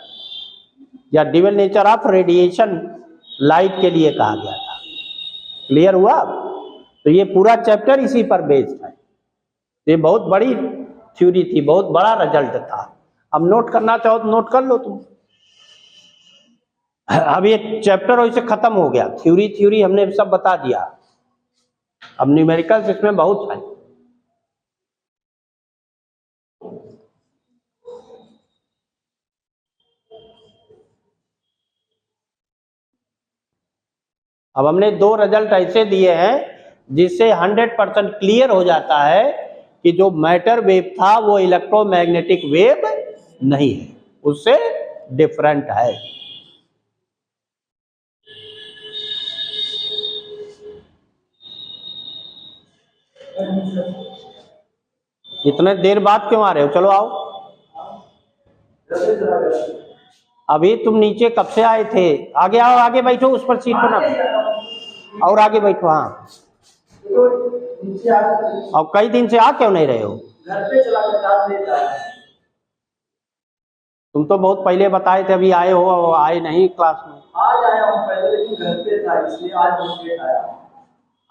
या dual nature of radiation, light के लिए कहा गया था। क्लियर हुआ? तो ये पूरा चैप्टर इसी पर बेस्ड है। ये बहुत बड़ी थ्योरी थी, बहुत बड़ा रिजल्ट था। अब नोट करना चाहो तो नोट कर लो तुम। अब ये चैप्टर वैसे खत्म हो गया, थ्योरी हमने सब बता दिया। अब न्यूमेरिकल्स इसमें बहुत है। अब हमने दो रिजल्ट ऐसे दिए हैं जिससे 100% क्लियर हो जाता है कि जो मैटर वेव था वो इलेक्ट्रोमैग्नेटिक वेव नहीं है, उससे डिफरेंट है। इतने देर बाद क्यों आ रहे हो, चलो आओ। अभी तुम नीचे कब से आए थे, आगे आओ, आगे बैठो उस पर सीट पर ना, और आगे बैठो। हाँ, अब कई दिन से आ क्यों नहीं रहे हो? घर पे चला गया। तुम तो बहुत पहले बताए थे, अभी आए हो, आए नहीं क्लास में। आज आया हूं पहले, लेकिन घर पे था इसलिए आज बहुत लेट आया।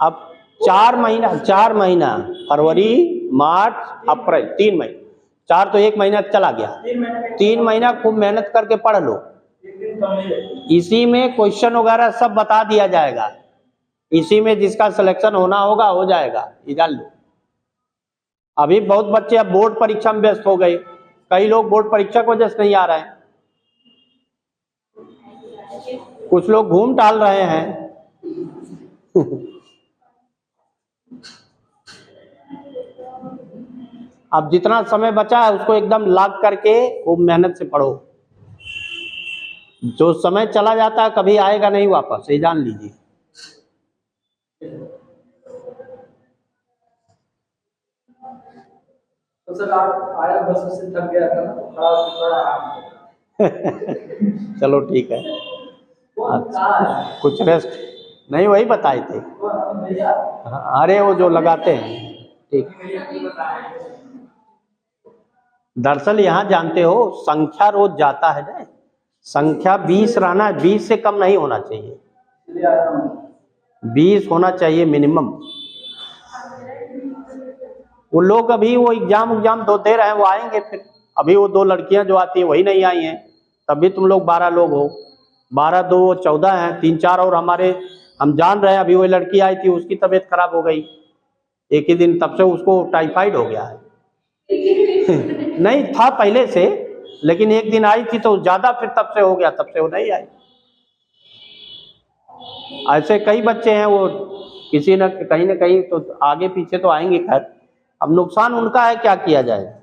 अब 4 महीना फरवरी, मार्च, अप्रैल, 3 महीने, 4 तो 1 महीना चला गया। 3 महीना खूब मेहनत करके पढ़ लो, इसी में क्वेश्चन वगैरह सब बता दिया जाएगा, इसी में जिसका सिलेक्शन होना होगा हो जाएगा, ये जान लो। अभी बहुत बच्चे अब बोर्ड परीक्षा में व्यस्त हो गए, कई लोग बोर्ड परीक्षा की वजह से नहीं आ रहे हैं, कुछ लोग घूम टहल रहे हैं। अब जितना समय बचा है उसको एकदम लॉक करके खूब मेहनत से पढ़ो। जो समय चला जाता है कभी आएगा नहीं वापस, ये जान लीजिए। तो सर आप आया बस से थक गया था ना, तो खड़ा होकर थोड़ा आराम किया। चलो ठीक है। अच्छा, कुछ रेस्ट नहीं, वही बताए थे। हाँ, अरे वो जो लगाते हैं, ठीक। दरअसल यहाँ जानते हो संख्या रोज जाता है ना, संख्या 20 रहना, 20 से कम नहीं होना चाहिए, 20 होना चाहिए मिनिमम। वो लोग अभी वो एग्जाम दो दे रहे हैं, वो आएंगे फिर। अभी वो 2 लड़कियां जो आती है वही नहीं आई हैं, तब भी तुम लोग 12 लोग हो, 12 2 14 हैं, 3-4 और हमारे हम जान रहे हैं। अभी वो लड़की आई थी, उसकी तबीयत खराब हो गई एक ही दिन, तब से उसको टाइफाइड हो गया है। नहीं था पहले से, लेकिन एक दिन आई थी तो ज्यादा, फिर तब से हो गया, तब से वो नहीं आई। ऐसे कई बच्चे हैं, वो किसी न कहीं तो आगे पीछे तो आएंगे। खैर, अब नुकसान उनका है, क्या किया जाए,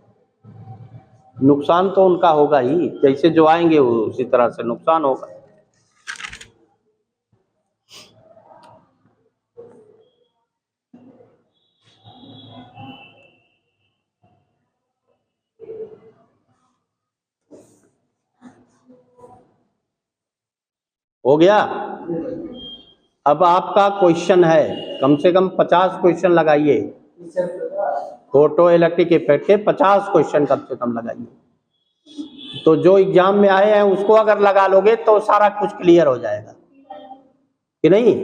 नुकसान तो उनका होगा ही, जैसे जो आएंगे उसी तरह से नुकसान होगा। हो गया। अब आपका क्वेश्चन है, कम से कम 50 क्वेश्चन लगाइए, फोटो इलेक्ट्रिक इफेक्ट के 50 क्वेश्चन कम से कम लगाइए। तो जो एग्जाम में आए हैं उसको अगर लगा लोगे तो सारा कुछ क्लियर हो जाएगा कि नहीं।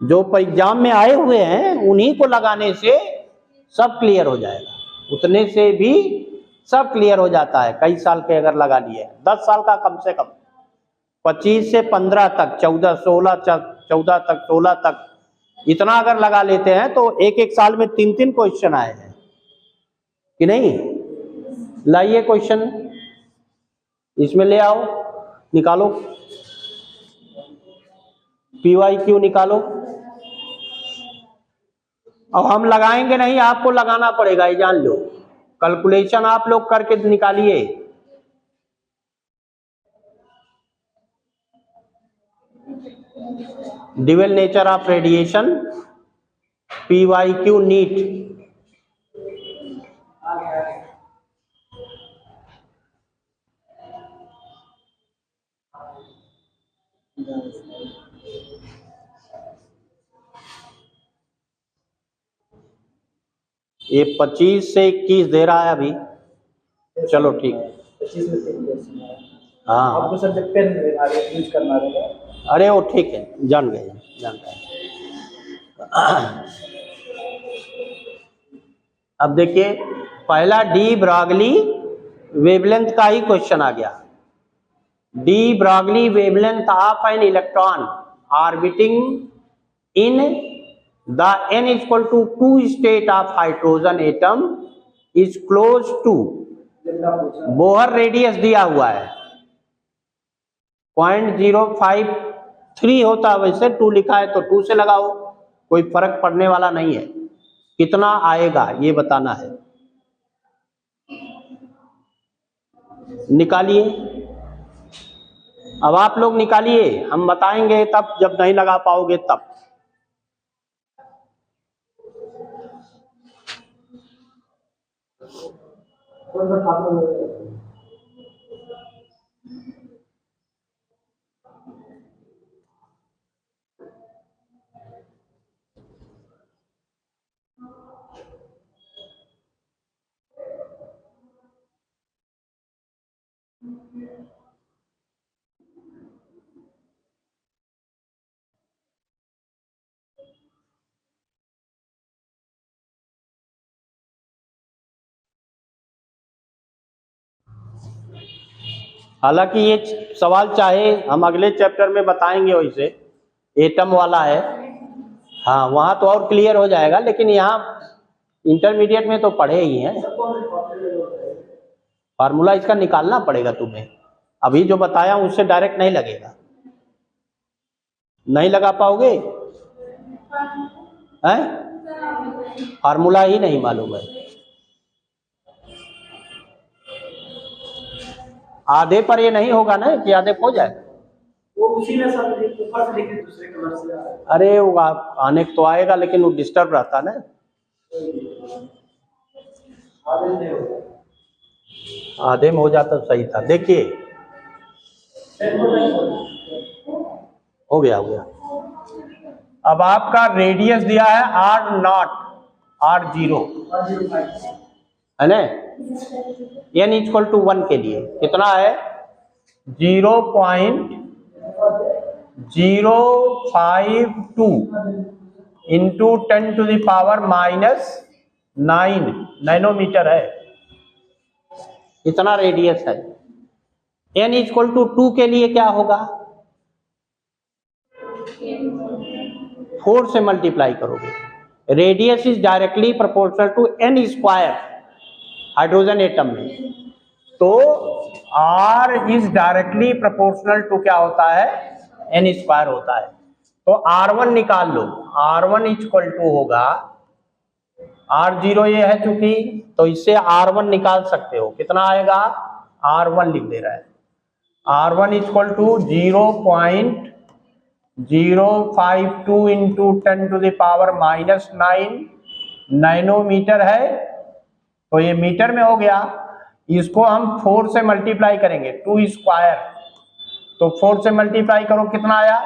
जो एग्जाम में आए हुए हैं उन्हीं को लगाने से सब क्लियर हो जाएगा, उतने से भी सब क्लियर हो जाता है। कई साल के अगर लगा लिए, 10 साल का कम से कम, 25 से 15 तक, 14 16 14 तक, 16 तक, इतना अगर लगा लेते हैं तो एक एक साल में 3-3 क्वेश्चन आए हैं कि नहीं। लाइए क्वेश्चन, इसमें ले आओ, निकालो, PYQ निकालो। अब हम लगाएंगे नहीं, आपको लगाना पड़ेगा, ये जान लो। कैलकुलेशन आप लोग करके निकालिए। Dual nature of radiation, PYQ NEET. ये 25 से 21 दे रहा है अभी। चलो ठीक, 25 में 3 क्वेश्चन है। हाँ आपको सर जब पेन यूज करना रहेगा। अरे वो ठीक है, जान गए, जान गए। अब देखिए, पहला डी ब्रॉगली वेवलेंथ का ही क्वेश्चन आ गया। D Broglie wavelength of an electron orbiting in the n equal to 2 state of hydrogen atom is close to, Bohr radius दिया हुआ है 0.053 होता है, वैसे 2 लिखा है तो 2 से लगाओ, कोई फर्क पड़ने वाला नहीं है। कितना आएगा ये बताना है, निकालिए। अब आप लोग निकालिए, हम बताएंगे तब, जब नहीं लगा पाओगे तब। हालांकि ये सवाल चाहे हम अगले चैप्टर में बताएंगे, वैसे एटम वाला है, हाँ वहां तो और क्लियर हो जाएगा, लेकिन यहाँ इंटरमीडिएट में तो पढ़े ही हैं। फार्मूला इसका निकालना पड़ेगा तुम्हें, अभी जो बताया उससे डायरेक्ट नहीं लगेगा, नहीं लगा पाओगे हैं, फार्मूला ही नहीं मालूम है। आधे पर ये नहीं होगा ना कि आधे हो जाए, वो उसी में सब ऊपर से लेके दूसरे कलर से आ रहा है। अरे वो आने तो आएगा, लेकिन वो डिस्टर्ब रहता ना। आगे नहीं होगा। आधे में हो जाता तो सही था। देखिए हो गया, हो गया। अब आपका रेडियस दिया है R0, R0 है ना, n इक्वल टू 1 के लिए कितना है 0.052 इंटू 10⁻⁹ नैनोमीटर है, इतना रेडियस है। n इक्वल टू 2 के लिए क्या होगा, 4 से मल्टीप्लाई करोगे। Radius is directly proportional to n square hydrogen atom में, तो r is directly proportional to क्या होता है n स्क्वायर होता है। तो r1 निकाल लो, r1 इक्वल टू होगा R0 ये है चूंकि, तो इससे R1 निकाल सकते हो, कितना आएगा R1 लिख दे रहा है, R1 equal to 0.052 into 10⁻⁹ nanometre है, तो ये मीटर में हो गया। इसको हम 4 से मल्टीप्लाई करेंगे, 2 स्क्वायर, तो 4 से मल्टीप्लाई करो कितना आया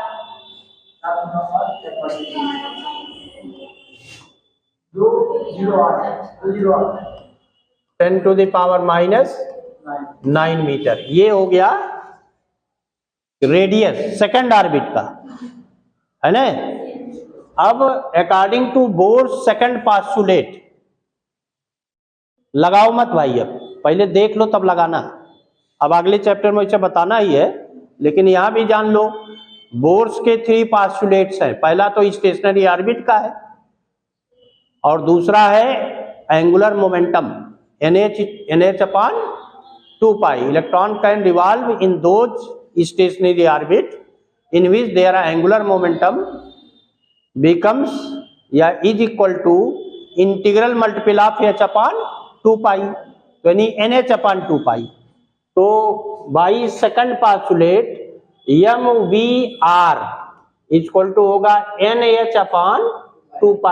10⁻⁹ मीटर। ये हो गया रेडियस सेकंड ऑर्बिट का, है ना। अब according to Bohr's second postulate, लगाओ मत भाई, अब पहले देख लो तब लगाना। अब अगले चैप्टर में इसे बताना ही है, लेकिन यहां भी जान लो बोर्स के 3 पास्टुलेट्स हैं। पहला तो स्टेशनरी ऑर्बिट का है, और दूसरा है angular momentum nh/2π। Electron can revolve in those stationary orbit in which their angular momentum becomes या is equal to integral multiple of h/2π, यानी nh/2π। तो by second postulate mvr equal to होगा nh/2π।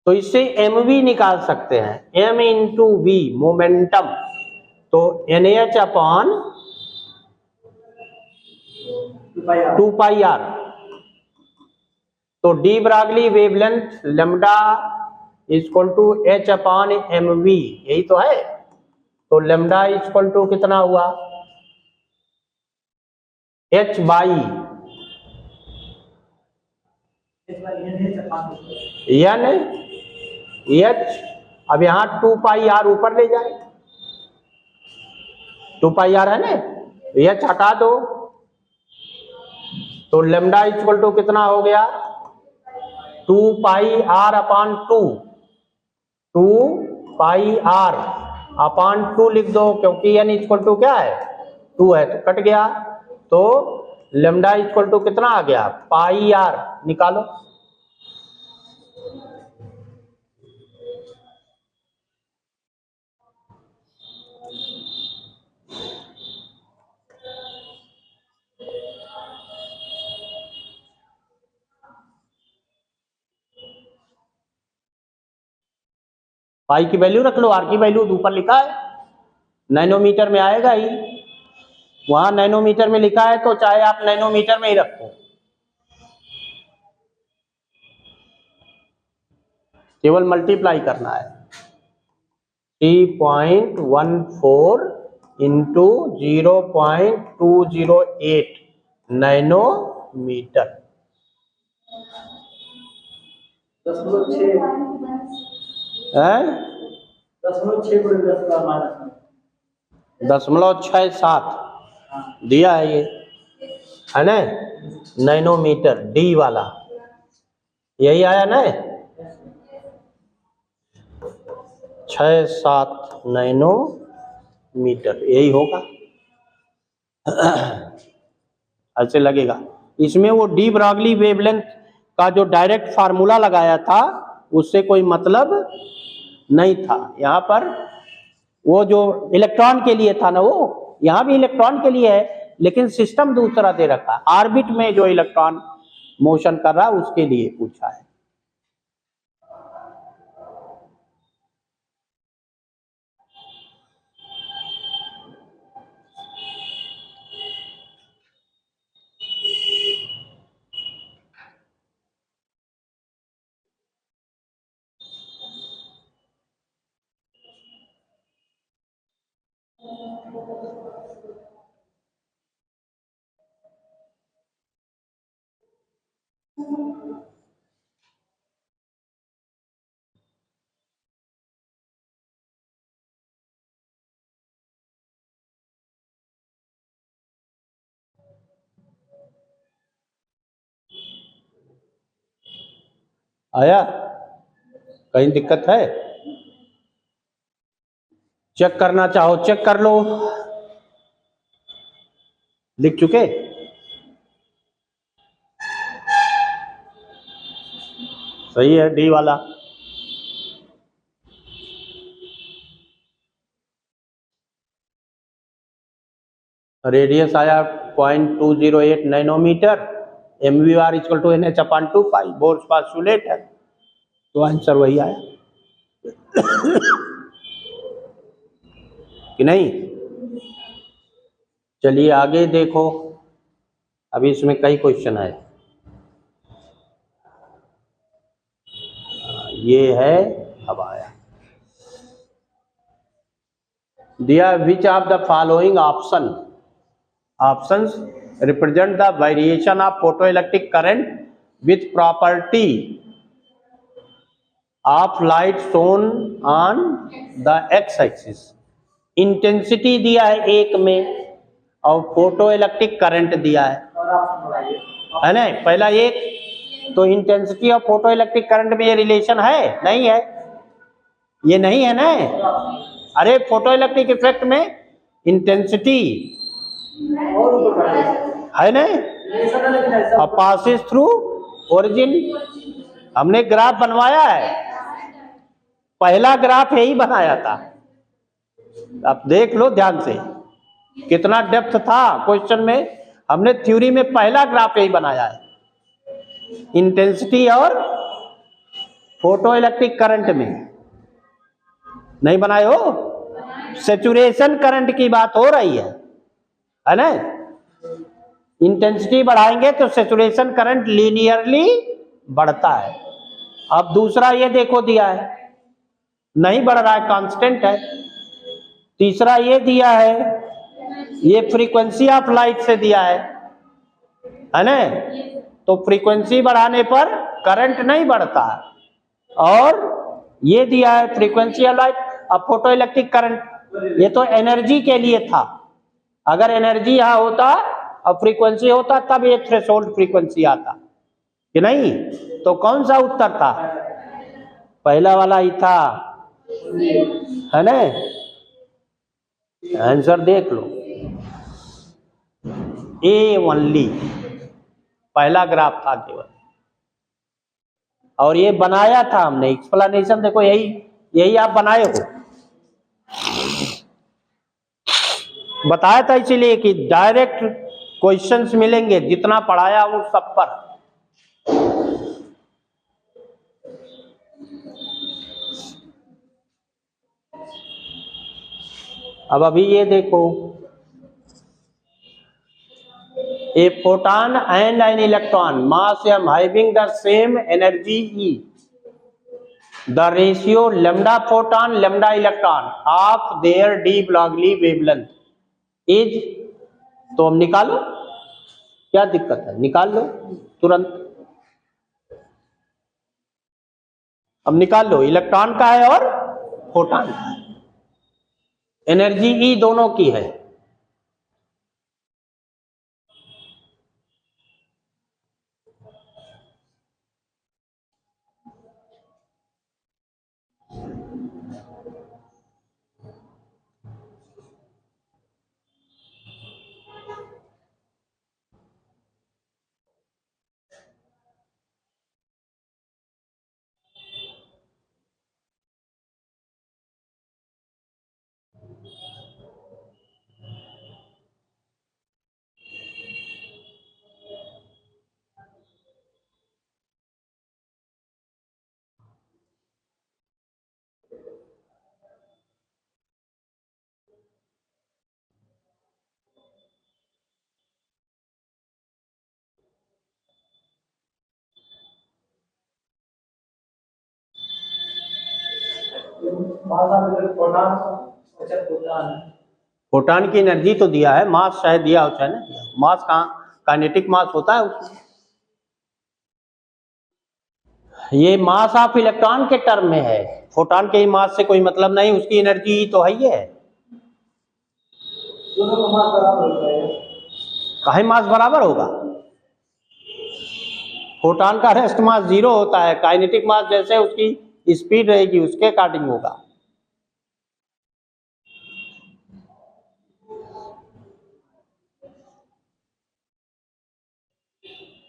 तो इससे mv निकाल सकते हैं, m into v momentum, तो nh/2πr। तो de Broglie wavelength lambda equal to h/mv, यही तो है। तो लैम्डा इक्वल टू कितना हुआ h बाई n h। अब यहां 2πr ऊपर ले जाए, 2πr है ना, h हटा दो, तो लैम्डा इक्वल टू कितना हो गया 2πr/2, 2πr/2 लिख दो, क्योंकि n इक्वल टू क्या है 2 है, तो कट गया। तो लैम्डा इक्वल टू कितना आ गया πr, निकालो। पाई की वैल्यू रख लो, आर की वैल्यू ऊपर लिखा है, नैनोमीटर में आएगा ही, वहां नैनोमीटर में लिखा है, तो चाहे आप नैनोमीटर में ही रखो, केवल मल्टीप्लाई करना है। 3.14 इंटू 0.208 नैनोमीटर। 0.67 दिया है ये, है ना, नैनोमीटर डी वाला, यही आया ना 67 नैनोमीटर, यही होगा। ऐसे लगेगा। इसमें वो डी ब्रॉगली वेवलेंथ का जो डायरेक्ट फार्मूला लगाया था उससे कोई मतलब नहीं था। यहाँ पर वो जो इलेक्ट्रॉन के लिए था ना, वो यहाँ भी इलेक्ट्रॉन के लिए है, लेकिन सिस्टम दूसरा दे रखा है, ऑर्बिट में जो इलेक्ट्रॉन मोशन कर रहा है उसके लिए पूछा है। आया? कहीं दिक्कत है? चेक करना चाहो चेक कर लो। लिख चुके? सही है, डी वाला। रेडियस आया 0.208 nanometre, MVR equal to NH/2 Bohr's postulate है, तो आंसर वही आया कि नहीं। चलिए आगे देखो, अभी इसमें कई क्वेश्चन है। ये है, अब आया दिया which of the following options represent the variation of photoelectric current with property of light shown on the x axis. Intensity दिया है एक में और फोटो इलेक्ट्रिक करंट दिया है ना। पहला एक तो इंटेंसिटी और फोटो इलेक्ट्रिक करंट में ये रिलेशन है नहीं है, ये नहीं है ना। अरे फोटो इलेक्ट्रिक इफेक्ट में इंटेंसिटी है ना, और पासिस थ्रू ओरिजिन। हमने ग्राफ बनवाया है, पहला ग्राफ यही बनाया था, आप देख लो ध्यान से कितना डेप्थ था क्वेश्चन में। हमने थ्योरी में पहला ग्राफ यही बनाया है, इंटेंसिटी और फोटो इलेक्ट्रिक करंट में। नहीं बनाए हो? सैचुरेशन करंट की बात हो रही है ना। इंटेंसिटी बढ़ाएंगे तो सैचुरेशन करंट लीनियरली बढ़ता है। अब दूसरा ये देखो दिया है, नहीं बढ़ रहा है, कांस्टेंट है। तीसरा ये दिया है, ये फ्रीक्वेंसी ऑफ लाइट से दिया है ना, तो फ्रीक्वेंसी बढ़ाने पर करंट नहीं बढ़ता है। और ये दिया है फ्रीक्वेंसी ऑफ लाइट। अब फोटो इलेक्ट्रिक करंट, ये तो एनर्जी के लिए था, अगर एनर्जी यहां होता और फ्रीक्वेंसी होता तब ये थ्रेशोल्ड फ्रीक्वेंसी आता कि नहीं। तो कौन सा उत्तर था? पहला वाला ही था, है ना। आंसर देख लो, ए ओनली, पहला ग्राफ था केवल। और ये बनाया था हमने, एक्सप्लेनेशन देखो, यही आप बनाए हो, बताया था इसीलिए कि डायरेक्ट क्वेश्चंस मिलेंगे, जितना पढ़ाया वो सब पर। अब अभी ये देखो, a photon and an electron mass m having the same energy E, the ratio lambda photon lambda electron of their d Broglie wavelength is, तो हम निकालो, क्या दिक्कत है, निकाल लो तुरंत। अब निकाल लो, इलेक्ट्रॉन का है और फोटॉन का है, एनर्जी ई दोनों की है। मास ऑफ प्रोटॉन, अच्छा प्रोटॉन, प्रोटॉन की एनर्जी तो दिया है, मास शायद दिया हो चाहे ना दिया हो। मास कहाँ, काइनेटिक मास होता है उसमें। ये मास ऑफ इलेक्ट्रॉन के टर्म में है, फोटॉन के मास से कोई मतलब नहीं, उसकी एनर्जी तो है ही है। दोनों का मास बराबर होता है। काहे मास बराबर होगा? फोटॉन का रेस्ट मास 0 होता है, काइनेटिक मास जैसे उसकी स्पीड रहेगी उसके अकॉर्डिंग होगा।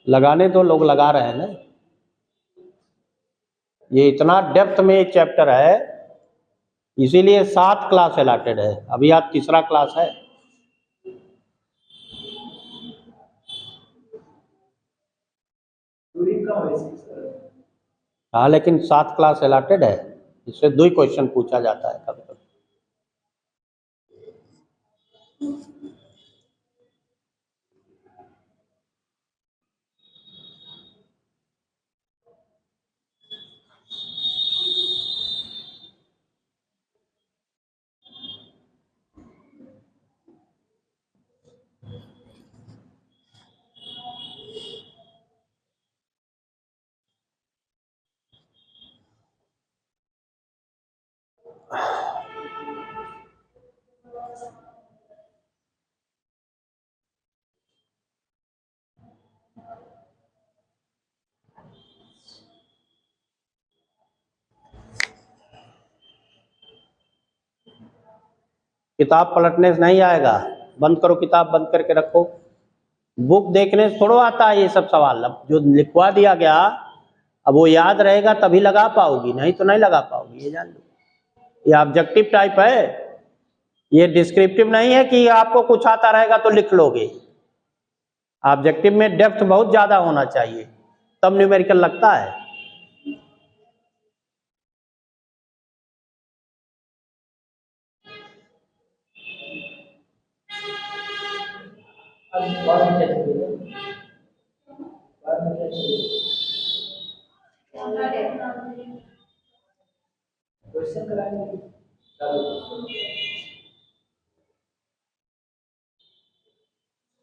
लगाने तो लोग लगा रहे हैं ना, ये इतना डेप्थ में एक चैप्टर है, इसीलिए 7 क्लास अलॉटेड है, अभी आज तीसरा क्लास है। दूरी कम है इसकी सर। हाँ लेकिन 7 क्लास अलॉटेड है, इससे 2 ही क्वेश्चन पूछा जाता है कभी कभी। किताब पलटने से नहीं आएगा, बंद करो, किताब बंद करके रखो। बुक देखने से थोड़ा आता है ये सब सवाल, अब जो लिखवा दिया गया अब वो याद रहेगा तभी लगा पाओगी, नहीं तो नहीं लगा पाओगी, ये जान लो। ये ऑब्जेक्टिव टाइप है, ये डिस्क्रिप्टिव नहीं है कि आपको कुछ आता रहेगा तो लिख लोगे। ऑब्जेक्टिव में डेप्थ बहुत ज्यादा होना चाहिए तब न्यूमेरिकल लगता है। अब बाद में क्या चाहिए? बाद में क्या चाहिए? क्वेश्चन कराएंगे।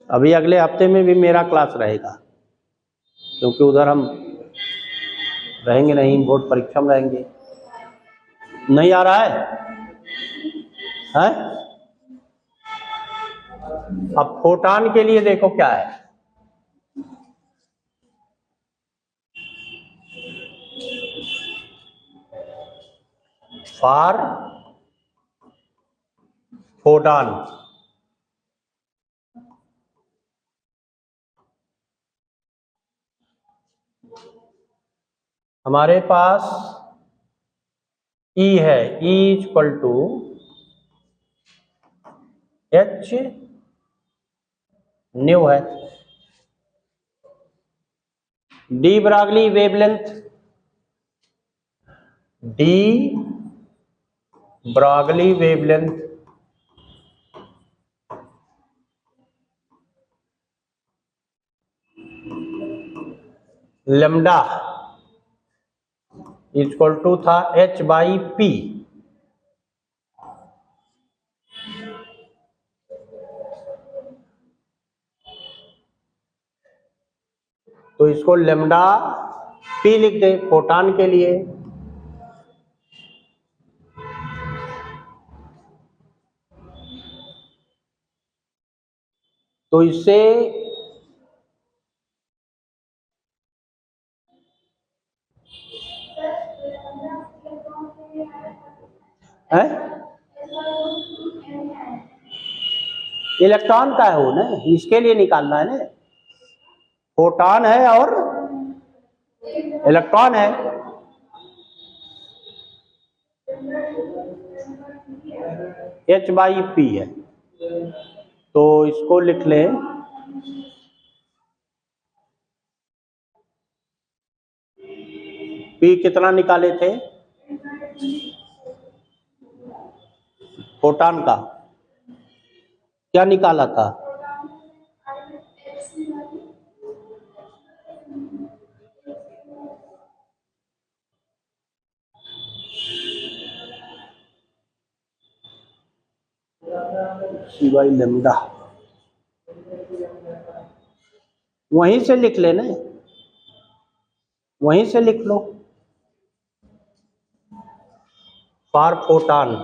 अभी अगले हफ्ते में भी मेरा क्लास रहेगा, क्योंकि उधर हम रहेंगे नहीं, बोर्ड परीक्षा में रहेंगे। नहीं आ रहा है? अब फोटॉन के लिए देखो क्या है, फॉर फोटॉन हमारे पास E है, E equal to H nu है। De Broglie wavelength, de Broglie wavelength lambda equal to था H/P। तो इसको लेमडा P लिख दे फोटॉन के लिए। तो इससे है इलेक्ट्रॉन का है वो ना, इसके लिए निकालना है ना, फोटॉन है और इलेक्ट्रॉन है। H/P है, तो इसको लिख ले P कितना निकाले थे फोटॉन का, क्या निकाला था? सी बाई लेमडा, वहीं से लिख लेना, वहीं से लिख लो, for photon.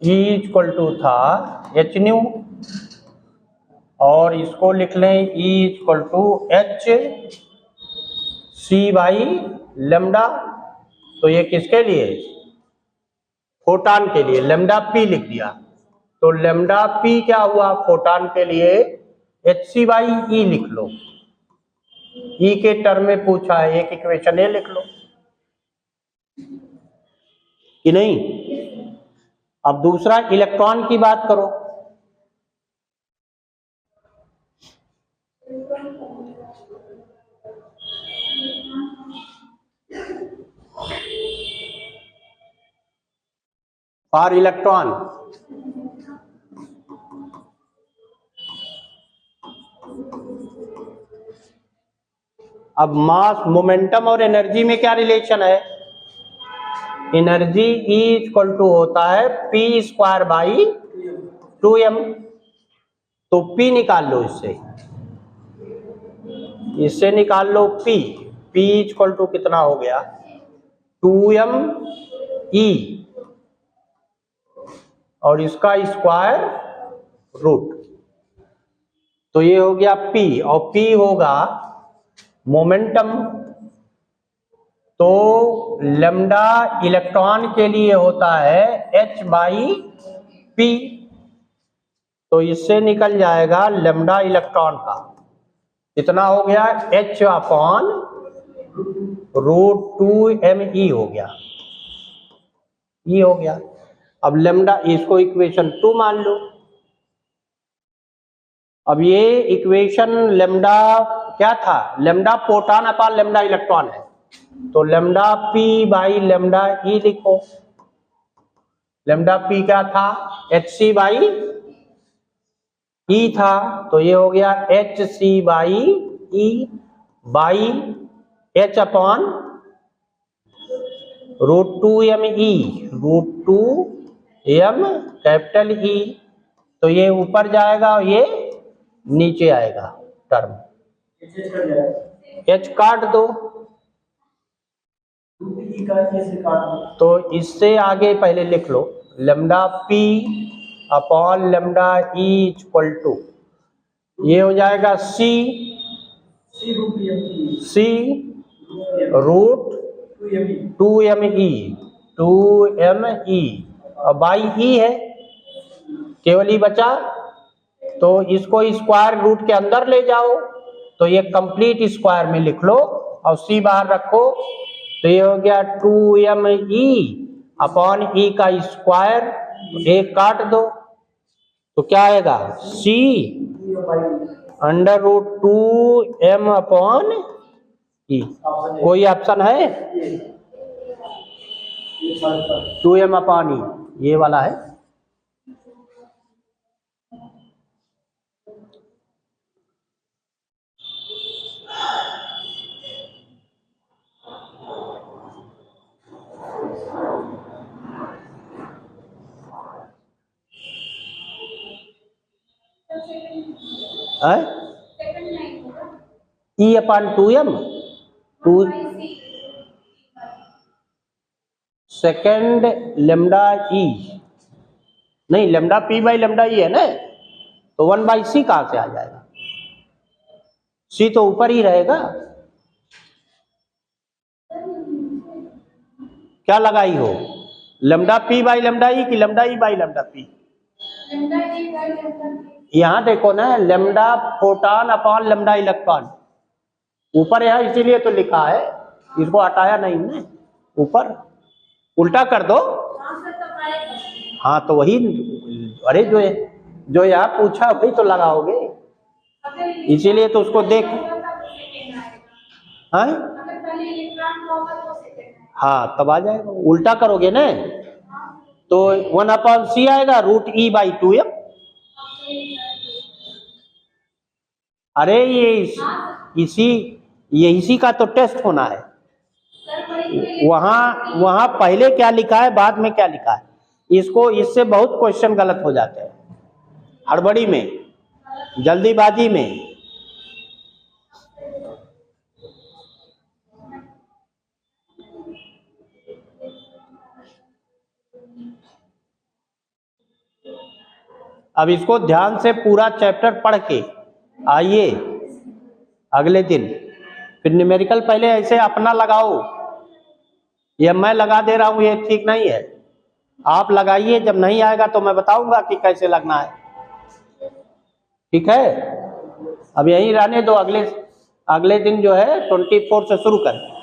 E equal to था एच न्यू, और इसको लिख लें E equal to h c by lambda. तो ये किसके लिए? फोटान के लिए, लेमडा पी लिख दिया। तो लेमडा पी क्या हुआ फोटान के लिए? एच सी बाई ई लिख लो। ई के टर्म में पूछा है, एक इक्वेशन ए लिख लो कि नहीं। अब दूसरा इलेक्ट्रॉन की बात करो। फॉर इलेक्ट्रॉन, अब मास, मोमेंटम और एनर्जी में क्या रिलेशन है? एनर्जी E इक्वल टू होता है पी स्क्वायर बाई 2m। तो P निकाल लो, इससे निकाल लो P। P इक्वल टू कितना हो गया? 2m E, और इसका स्क्वायर रूट। तो ये हो गया P, और P होगा मोमेंटम। तो लेमडा इलेक्ट्रॉन के लिए होता है h बाई पी। तो इससे निकल जाएगा लेमडा इलेक्ट्रॉन का कितना हो गया? h अपॉन रूट 2m हो गया, ये हो गया। अब लेमडा, इसको इक्वेशन 2 मान लो। अब ये इक्वेशन लेमडा क्या था? Lambda proton upon lambda electron है। तो लेमडा पी बाई लेमडा ई लिखो। लेमडा पी क्या था? एच सी बाई ई था। तो ये हो गया h c by e by h upon root 2m e, root 2m capital e. तो ये ऊपर जाएगा और ये नीचे आएगा टर्म, एच काट दो। तो इससे आगे पहले लिख लो lambda p upon lambda e equal to, ये हो जाएगा सी रूट 2m ई और बाई ई है, केवल ई बचा। तो इसको स्क्वायर रूट के अंदर ले जाओ, तो ये कंप्लीट स्क्वायर में लिख लो और सी बाहर रखो। तो ये हो गया 2m ई अपॉन ई का स्क्वायर, एक काट दो तो क्या आएगा? C under root 2m upon e. कोई ऑप्शन है? 2m अपॉन ई, ये वाला है। E upon 2m, second lambda e, नहीं lambda p by lambda e है ना, तो 1 बाई सी कहां से आ जाएगा? सी तो ऊपर ही रहेगा। क्या लगाई हो? लेमडा पी बाई लेमडा ई कि lambda E by lambda P? यहां देखो ना, lambda photon upon lambda electron ऊपर है, इसीलिए तो लिखा है, इसको हटाया नहीं है, ऊपर उल्टा कर दो। हाँ तो वही, अरे जो यहाँ पूछा वही तो लगाओगे, इसीलिए तो उसको देख। हाँ तब आ जाएगा, उल्टा करोगे ना तो 1 अपॉन सी आएगा रूट ई बाई 2m। अरे ये इसी का तो टेस्ट होना है। वहां पहले क्या लिखा है, बाद में क्या लिखा है, इससे बहुत क्वेश्चन गलत हो जाते हैं, हड़बड़ी में, जल्दीबाजी में। अब इसको ध्यान से पूरा चैप्टर पढ़ के आइए अगले दिन, फिर न्यूमेरिकल पहले ऐसे अपना लगाओ। ये मैं लगा दे रहा हूं, ये ठीक नहीं है, आप लगाइए, जब नहीं आएगा तो मैं बताऊंगा कि कैसे लगना है। ठीक है, अब यहीं रहने दो, अगले दिन जो है 24 से शुरू करें।